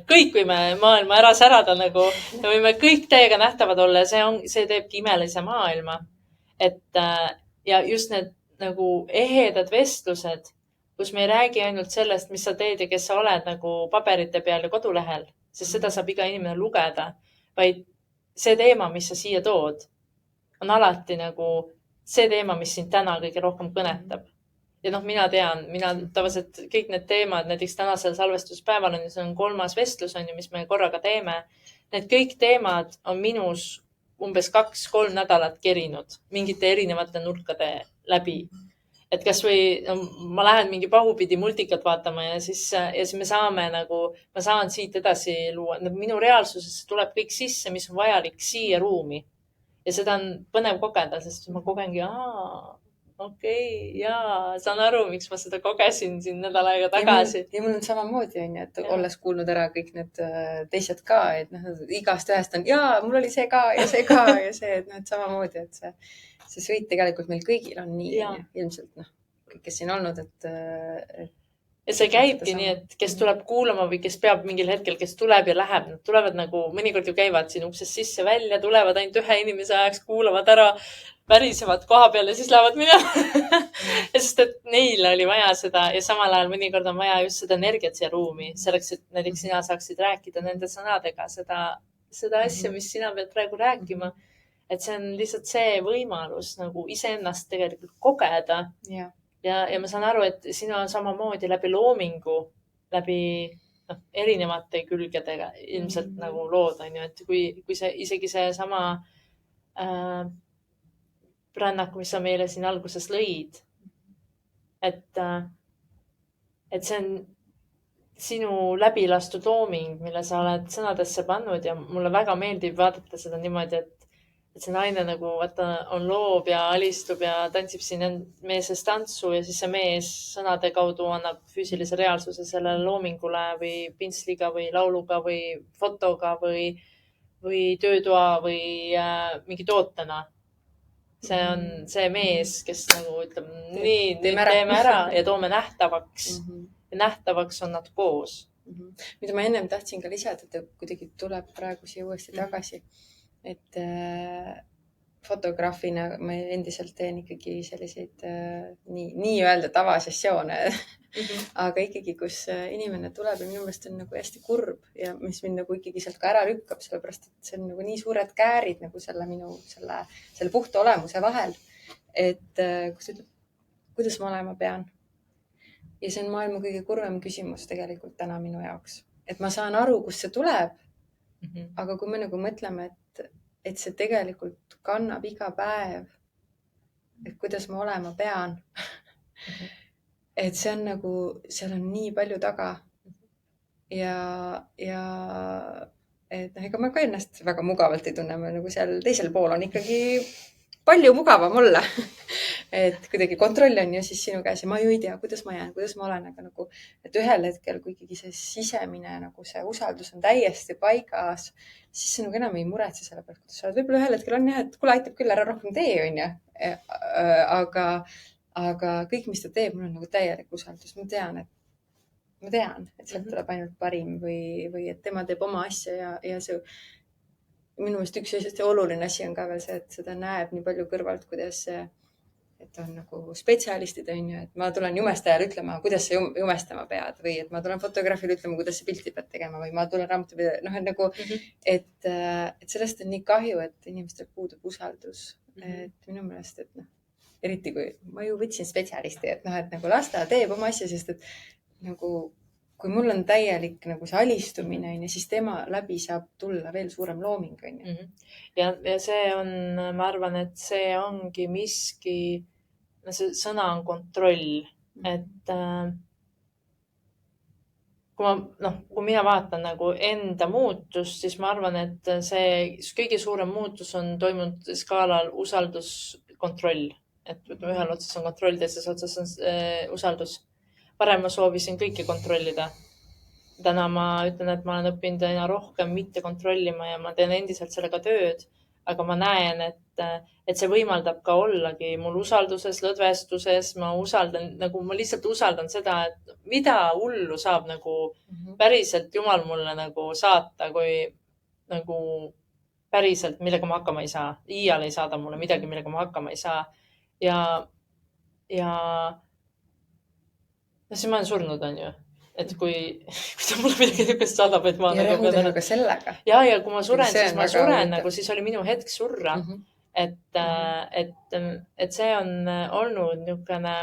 maailma ära särada nagu. Me võime kõik täiega nähtavad olla ja see teebki imelise maailma. Ja just need nagu ehedad vestlused, kus me ei räägi ainult sellest, mis sa teed ja kes sa oled nagu paberite peal ja kodulehel, sest seda saab iga inimene lugeda, vaid see teema, mis sa siia tood, on alati nagu see teema, mis sind täna kõige rohkem kõnetab. Ja mina tean, tavaliselt kõik need teemad, näiteks tänasel salvestuspäeval on, see on 3. vestlus, mis me korraga teeme. Need kõik teemad on minus umbes 2-3 nädalat kerinud mingite erinevate nurkade läbi. Et kas või ma lähen mingi pahupidi multikat vaatama ja siis me saame nagu, ma saan siit edasi luua. Minu reaalsusesse tuleb kõik sisse, mis on vajalik siia ruumi. Ja seda on põnev kogeda, sest ma kogengi, saan aru, miks ma seda kogesin siin nädal aega tagasi. Ja mul on samamoodi, et olles kuulnud ära kõik need teised ka, et igast ühest on, mul oli see ka ja see ka ja see, et samamoodi, et see sõit tegelikult meil kõigil on nii, ilmselt kõik, kes siin olnud, et ja see käibki nii, et kes tuleb kuulama või kes peab mingil hetkel, kes tuleb ja läheb, nad tulevad nagu, mõnikord ju käivad siin uksest sisse välja, tulevad ainult 1 inimese ajaks, kuulavad ära, värisevad koha peal ja siis lähevad minema. Sest et neil oli vaja seda ja samal ajal mõnikord on vaja just seda energiat siia ruumi. Selleks, et näiteks sina saaksid rääkida nende sõnadega seda asja, mis sina pead praegu rääkima. Et see on lihtsalt see võimalus nagu iseennast tegelikult kogeda. Ja ma saan aru, et sina on samamoodi läbi loomingu, läbi erinevate külgedega ilmselt nagu lood, on ju, et kui see isegi see sama prännak, mis sa meile siin alguses lõid, et see on sinu läbilastud looming, mille sa oled sõnadesse pannud ja mulle väga meeldib vaadata seda niimoodi, et see naine nagu on loob ja alistub ja tantsib siin meeses tantsu ja siis see mees sõnade kaudu annab füüsilise reaalsuse sellele loomingule või pintsliga või lauluga või fotoga või töötoa või mingi tootena. see on see mees, kes nagu ütleb, nii, nüüd Teeme ära. teeme ära ja toome nähtavaks. Mhm. Ja nähtavaks on nad koos. Mida ma ennem tahtsin ka lisada, ta kuidagi tuleb praegu siia uuesti tagasi, et fotograafina ma endiselt teen ikkagi selliseid nii-öelda tavasessioone, aga ikkagi, kus inimene tuleb ja minu meelest on nagu hästi kurb ja mis mind nagu ikkagi sealt ka ära lükkab, sellepärast, et see on nagu nii suured käärid nagu selle puhta olemuse vahel, et kus ütleb, kuidas ma olema pean. Ja see on maailma kõige kurvem küsimus tegelikult täna minu jaoks. Et ma saan aru, kus see tuleb, aga kui me nagu mõtleme, et see tegelikult kannab iga päev, et kuidas ma olema pean, et see on nagu, seal on nii palju taga ja et ega ma ka ennast väga mugavalt ei tunne, ma nagu seal teisel pool on ikkagi palju mugavam olla. Et kuidagi kontroll on ju siis sinu käes ja ma ju ei tea, kuidas ma jään, kuidas ma olen, aga nagu, et ühel hetkel, kui ikkagi see sisemine nagu see usaldus on täiesti paigas, siis sa nagu enam ei muretse selle pealt, kuidas sa oled. Võib-olla ühel hetkel on jah, et kuule, aitab küll, ära rohkem tee, on ju. Aga kõik, mis ta teeb, mul on nagu täielik usaldus. Ma tean, et sealt tuleb ainult parim või et tema teeb oma asja ja see minu meelest üks hästi oluline asi on ka veel see, et seda näeb nii palju kõrvalt, kuidas et on nagu spetsialistid, on ju, et ma tulen jumestajale ütlema, kuidas sa jumestama pead või et ma tulen fotograafile ütlema, kuidas sa pilti pead tegema või ma tulen raamatupidaja, noh, et nagu, et sellest on nii kahju, et inimestel puudub usaldus. Et minu meelest, et noh, eriti kui ma ju võtsin spetsialisti, et noh, et nagu las ta teeb oma asja, sest et nagu kui mul on täielik nagu see alistumine, siis tema läbi saab tulla veel suurem looming. Ja see on, ma arvan, et see ongi miski, see sõna on kontroll, et kui mina vaatan nagu enda muutust, siis ma arvan, et see kõige suurem muutus on toimunud skaalal usalduskontroll, et ühel otsas on kontroll, teises otsas on usaldus. Varem ma soovisin kõike kontrollida. Täna ma ütlen, et ma olen õppinud aina rohkem mitte kontrollima ja ma teen endiselt sellega tööd, aga ma näen, et see võimaldab ka ollagi mul usalduses, lõdvestuses. Ma lihtsalt usaldan seda, et mida hullu saab nagu päriselt Jumal mulle nagu saata, kui nagu päriselt, millega ma hakkama ei saa. Iial ei saada mulle midagi, millega ma hakkama ei saa. Ja siis ma olen surnud, on ju. Et kui ta mulle midagi niukest saadab, et ma ja nagu pean ka sellega. Ja kui ma suren, siis ma suren, nagu siis oli minu hetk surra. Et see on olnud niukene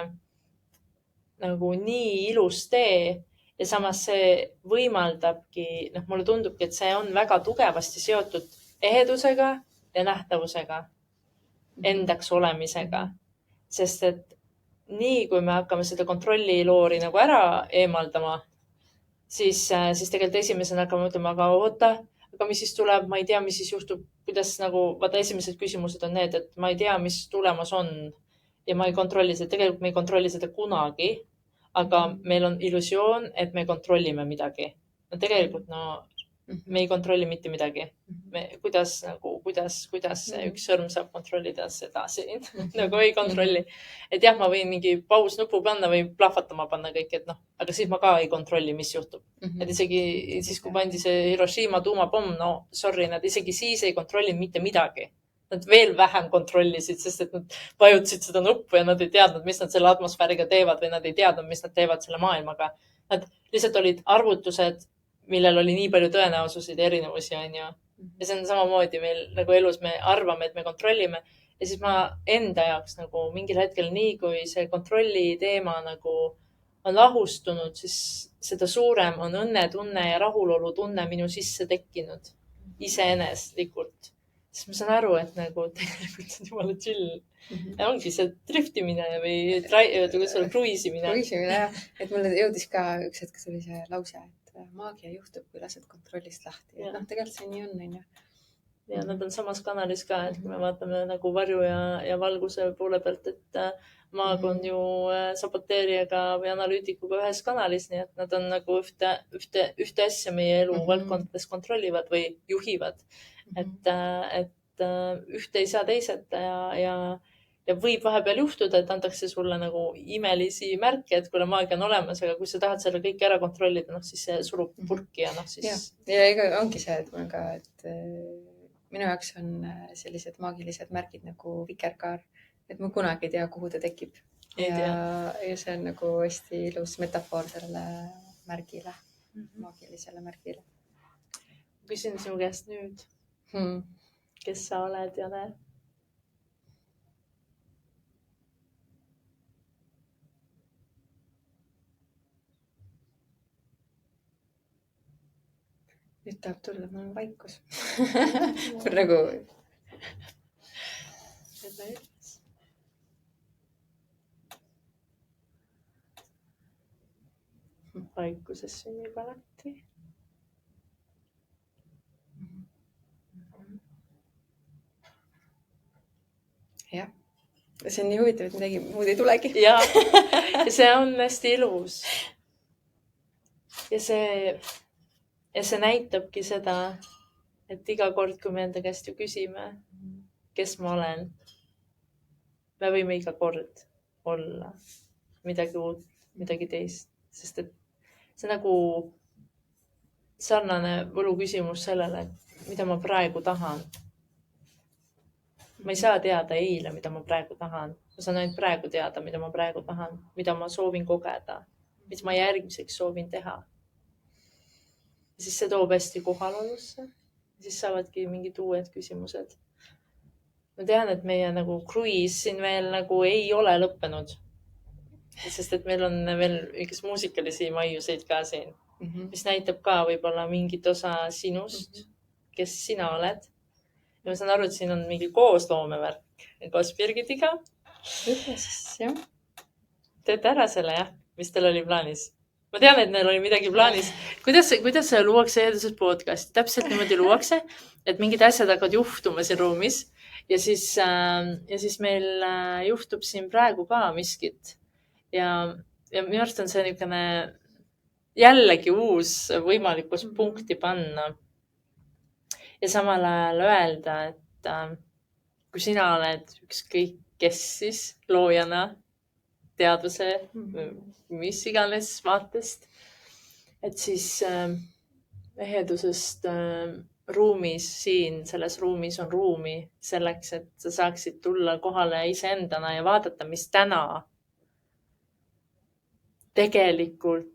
nagu nii ilus tee ja samas see võimaldabki, mulle tundubki, et see on väga tugevasti seotud ehedusega ja nähtavusega, endaks olemisega, sest et nii, kui me hakkame seda kontrolliloori nagu ära eemaldama, siis tegelikult esimesena hakkame mõtlema, aga oota, aga mis siis tuleb, ma ei tea, mis siis juhtub, kuidas nagu, vaata esimesed küsimused on need, et ma ei tea, mis tulemas on ja ma ei kontrolli seda, tegelikult me ei kontrolli seda kunagi, aga meil on illusioon, et me kontrollime midagi. Tegelikult me ei kontrolli mitte midagi. Kuidas see üks sõrm saab kontrollida seda siin? Nagu ei kontrolli. Et jah, ma võin mingi pausnupu panna või plahvatama panna kõik, et aga siis ma ka ei kontrolli, mis juhtub. Et isegi siis, kui pandi see Hiroshima tuumapomm, sorry, nad isegi siis ei kontrolli mitte midagi. Nad veel vähem kontrollisid, sest et nad vajutasid seda nuppu ja nad ei teadnud, mis nad selle atmosfääriga teevad või nad ei teadnud, mis nad teevad selle maailmaga. Nad lihtsalt olid arvutused, millel oli nii palju tõenäosusid ja erinevusi, on ju. Ja see on samamoodi meil nagu elus, me arvame, et me kontrollime. Ja siis ma enda jaoks nagu mingil hetkel nii, kui see kontrolli teema nagu on lahustunud, siis seda suurem on õnnetunne ja rahulolu tunne minu sisse tekkinud iseeneslikult. Siis ma saan aru, et nagu tegelikult on jumala chill. Ja ongi see driftimine või kruiisimine. Kruiisimine, jah. Et mulle jõudis ka üks hetk sellise lause, et maagia juhtub, kui lased kontrollist lahti. Et tegelikult see nii on, ju. Ja nad on samas kanalis ka, et kui me vaatame nagu varju ja valguse poole pealt, et maag on ju saboteerijaga või analüütikuga ühes kanalis, nii et nad on nagu ühte asja meie elu valdkondades kontrollivad või juhivad. Et ühte ei saa teiseta ja võib vahepeal juhtuda, et antakse sulle nagu imelisi märke, et kuule, maagia on olemas, aga kui sa tahad selle kõik ära kontrollida, siis see surub purki ja siis. Ja ega ongi see, et mul ka, et minu jaoks on sellised maagilised märgid nagu vikerkaar, et ma kunagi ei tea, kuhu ta tekib. Ja see on nagu hästi ilus metafoor sellele märgile, maagilisele märgile. Küsin sinu käest nüüd, kes sa oled, Jane? Nüüd tahab tulla, mul on vaikus. Nagu... Vaikuses sünnib alati. Jah. See on nii huvitav, et midagi muud ei tulegi. Ja see on hästi ilus. Ja see näitabki seda, et iga kord, kui me enda käest ju küsime, kes ma olen, me võime iga kord olla midagi uut, midagi teist, sest et see nagu sarnane võluküsimus sellele, mida ma praegu tahan. Ma ei saa teada eile, mida ma praegu tahan. Ma saan ainult praegu teada, mida ma praegu tahan, mida ma soovin kogeda, mis ma järgmiseks soovin teha. Ja siis see toob hästi kohalolusse. Siis saavadki mingid uued küsimused. Ma tean, et meie nagu kruiis siin veel nagu ei ole lõppenud. Sest et meil on veel üks muusikalisi maiuseid ka siin, mis näitab ka võib-olla mingit osa sinust, kes sina oled. Ja ma saan aru, et siin on mingi koosloomeverk koos Birgitiga. Jah. Teete ära selle, jah? Mis teil oli plaanis? Ma tean, et neil oli midagi plaanis. Kuidas luuakse Eheduses podcasti? Täpselt niimoodi luuakse, et mingid asjad hakkavad juhtuma siin ruumis. Ja siis meil juhtub siin praegu ka miskit. Ja minu arust on see niisugune jällegi uus võimalikkus punkti panna. Ja samal ajal öelda, et kui sina oled ükskõik kes siis loojana, teadvuse, mis iganes vaatest, et siis ehedusest ruumis siin, selles ruumis on ruumi selleks, et sa saaksid tulla kohale iseendana ja vaadata, mis täna tegelikult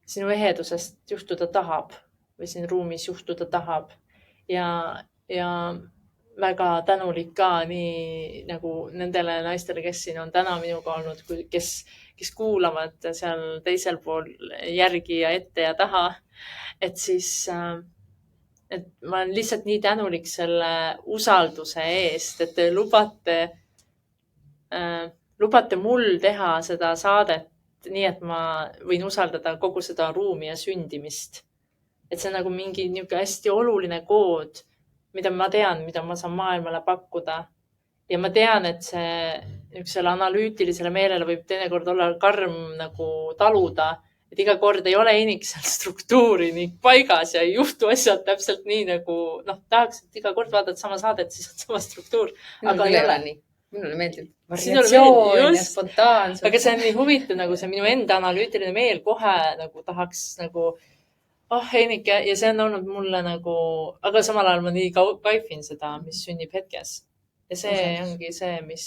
sinu ehedusest juhtuda tahab või siin ruumis juhtuda tahab. Ja väga tänulik ka nii nagu nendele naistele, kes siin on täna minuga olnud, kes kuulavad seal teisel pool järgi ja ette ja taha. Et siis, et ma olen lihtsalt nii tänulik selle usalduse eest, et te lubate mul teha seda saadet nii, et ma võin usaldada kogu seda ruumi ja sündimist. Et see on nagu mingi niisugune hästi oluline kood, mida ma tean, mida ma saan maailmale pakkuda. Ja ma tean, et see niisugusele analüütilisele meelele võib teinekord olla karm nagu taluda, et iga kord ei ole iniksel struktuuri nii paigas ja ei juhtu asjad täpselt nii nagu, tahaks, et iga kord vaadata sama saadet, siis on sama struktuur. Aga ei ole nii. Minule meeldib variatsioon ja spontaansus. Aga see on nii huvitav, nagu see minu enda analüütiline meel kohe nagu tahaks nagu, Heinike, ja see on olnud mulle nagu, aga samal ajal ma nii kaifin seda, mis sünnib hetkes. Ja see ongi see, mis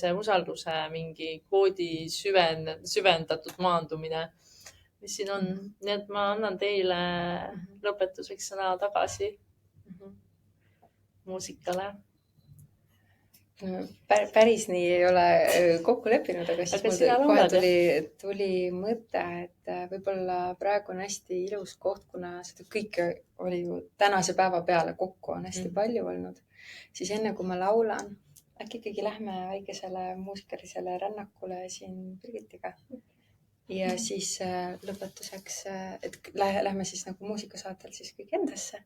see usalduse mingi koodi süvendatud maandumine, mis siin on. Nii et ma annan teile lõpetuseks sõna tagasi muusikale. Päris nii ei ole kokku leppinud, aga siis mul kohe tuli mõte, et võib-olla praegu on hästi ilus koht, kuna seda kõike oli ju tänase päeva peale kokku on hästi palju olnud. Siis enne kui ma laulan, äkki ikkagi lähme väikesele muusikalisele rännakule siin Birgitiga. Ja siis lõpetuseks, et lähme siis nagu muusikasaatel siis kõik endasse.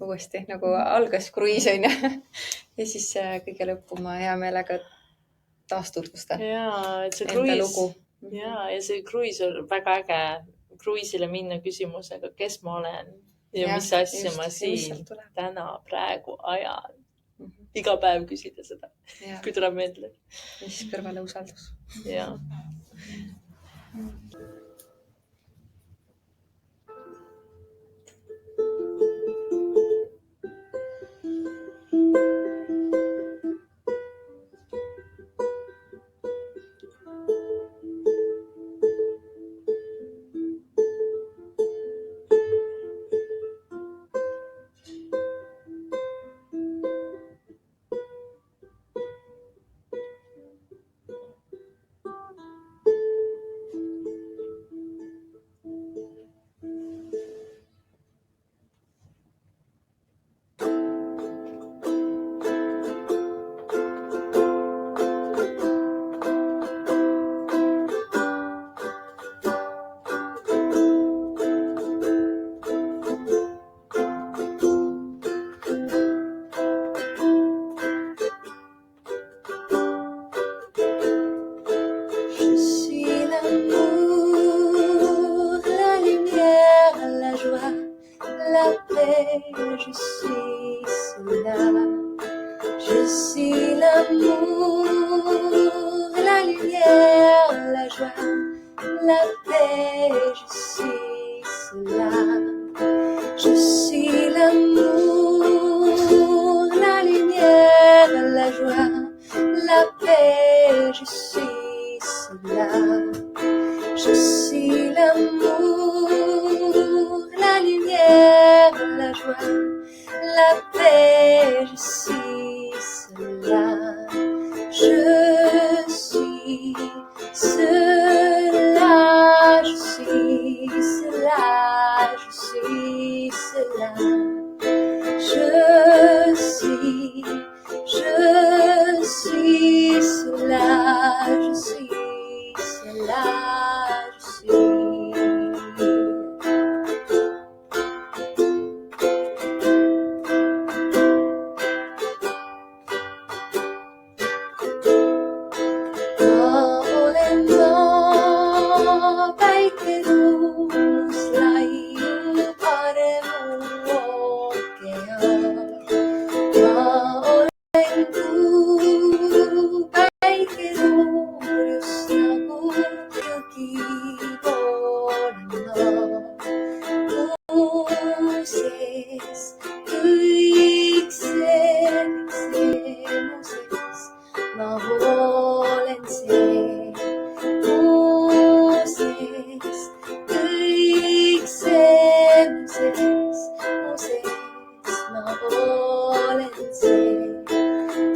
Uuesti, nagu algas kruiis on ja siis kõige lõppu ma hea meelega taas tutvustan enda lugu. Ja see kruiis on väga äge kruiisile minna küsimusega, kes ma olen ja Jah, mis asja just. ma Ja mis siin sealt tuleb? täna praegu ajan. Mhm. Iga päev küsida seda, Ja. kui tuleb meelde. Ja siis kõrvale usaldus. Ja. Je suis l'amour, la lumière, la joie, la paix, je suis cela. Je suis l'amour, la lumière, la joie, la paix, je suis cela. Je suis l'amour, la lumière, la joie, la paix, je suis cela. Je suis l'amour, la lumière, la joie, la paix, je suis cela. Je suis cela, je suis cela, je suis cela. Je suis cela, je suis cela, je suis. Olen päike tuulus laiu paremu ookean. Ma olen kuu päike tuul just nagu jõgipoolna. Mu sees kõik see mu sees. Ma olen see mu sees, kõik see mu sees, ma olen see.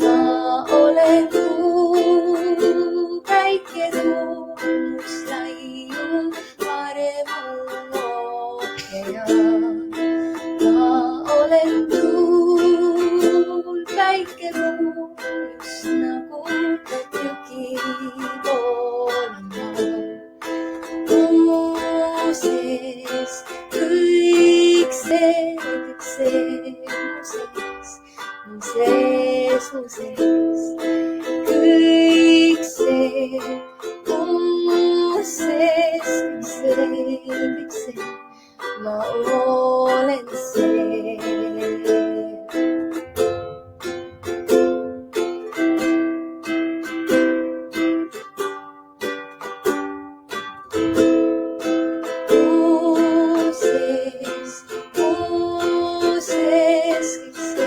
Ma olen kuu päike tuulus laiu paremu ookean. Ma olen tuul päike tuul just nagu jõgipoolna. Mu sees kõik see mu sees, mu sees, mu sees. Kõik see mu sees, kõik see, ma olen see.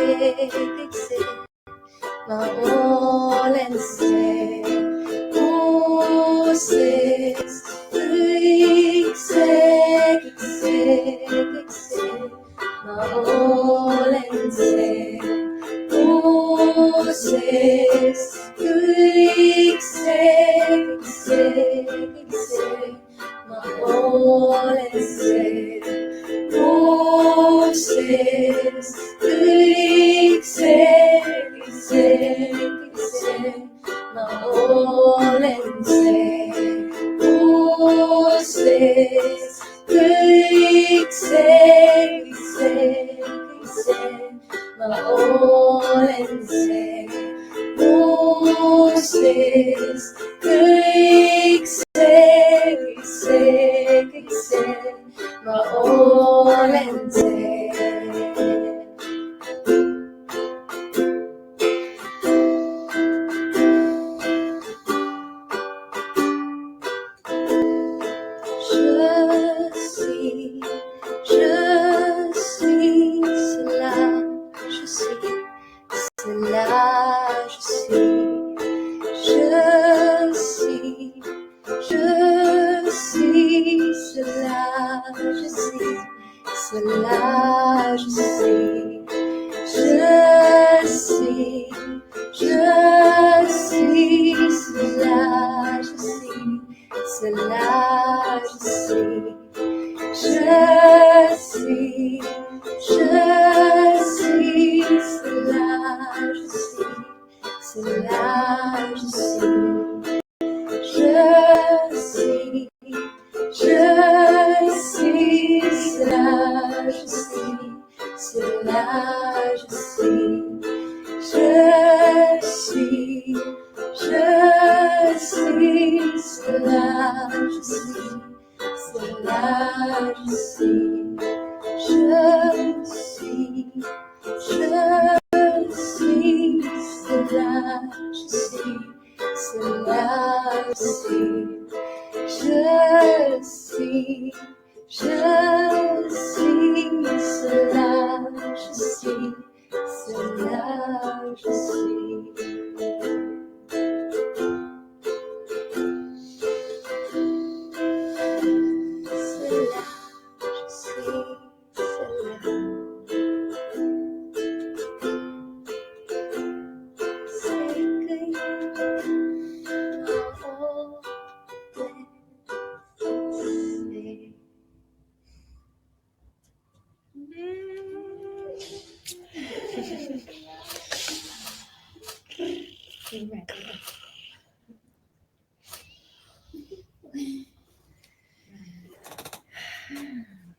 Kõik see, ma olen see. Mu sees kõik see, ma olen see. Mu sees kõik see, ma olen see. Mu sees kõik see, ma olen see. Mu sees kõik see, ma olen see. Mu sees kõik see, ma olen see.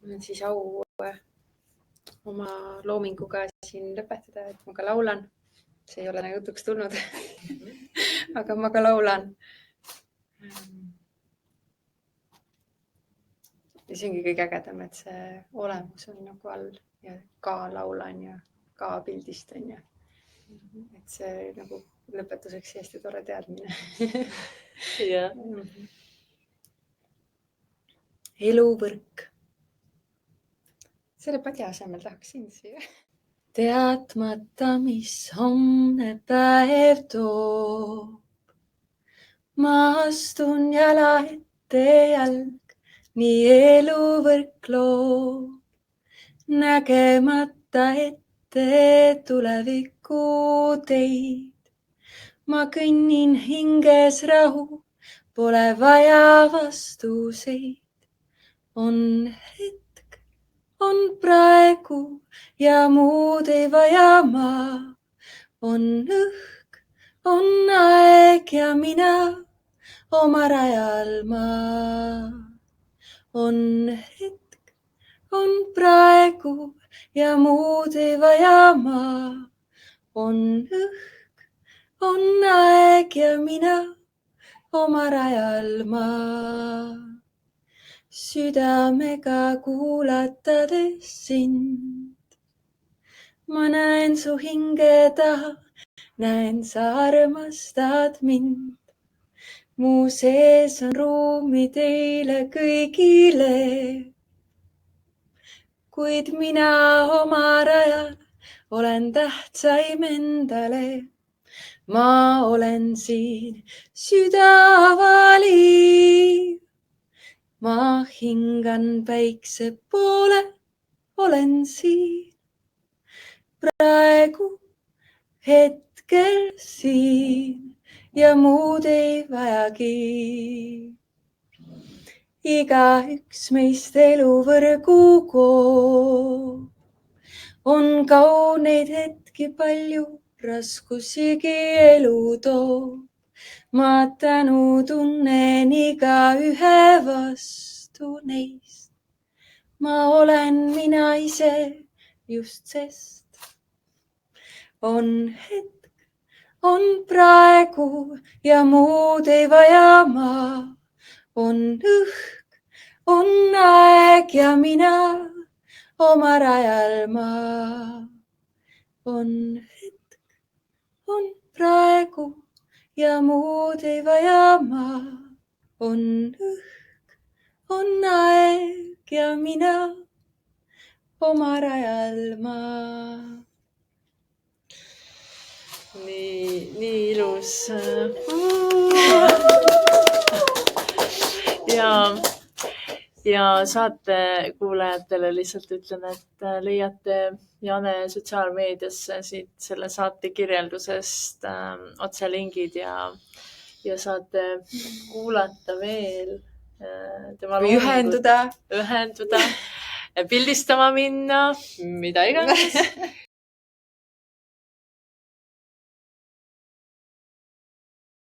Mul on siis au oma loominguga siin lõpetada, et ma ka laulan. See ei ole nagu jutuks tulnud, aga ma ka laulan. Ja see ongi kõige ägedam, et see olemus on nagu all ja ka laulan ja ka pildistan ja et see nagu lõpetuseks hästi tore teadmine. Jah. Eluvõrk. Selle padja asemel tahaksin siia. Teadmata, mis homne päev toob. Ma astun jala ette jalg, nii eluvõrk loob. Nägemata ette tuleviku teid. Ma kõnnin hinges rahu, pole vaja vastuseid. On hetk, on praegu ja muud ei vaja ma. On õhk, on aeg ja mina oma rajal ma. On hetk, on praegu ja muud ei vaja ma. On õhk, on aeg ja mina oma rajal ma. Südamega kuulatades sind. Ma näen su hinge taha, näen sa armastad mind. Mu sees on ruumi teile kõigile. Kuid mina oma rajal olen tähtsaim endale. Ma olen siin südavaliiv. Ma hingan päikse poole, olen siin. Praegu hetkel siin ja muud ei vajagi. Igaüks meist eluvõrgu koob. On kauneid hetki palju, raskusigi elu toob. Ma tänu tunnen igaühe vastu neist. Ma olen mina ise just sest. On hetk, on praegu ja muud ei vaja ma. On õhk, on aeg ja mina oma rajal ma. On hetk, on praegu ja muud ei vaja ma. On õhk, on aeg ja mina oma rajal ma. Nii ilus. ja saate kuulajatele lihtsalt ütlen, et leiate Jane sotsiaalmeediasse siit selle saate kirjeldusest otselingid ja saate kuulata veel tema või ühenduda. ühenduda, pildistama minna, mida iganes.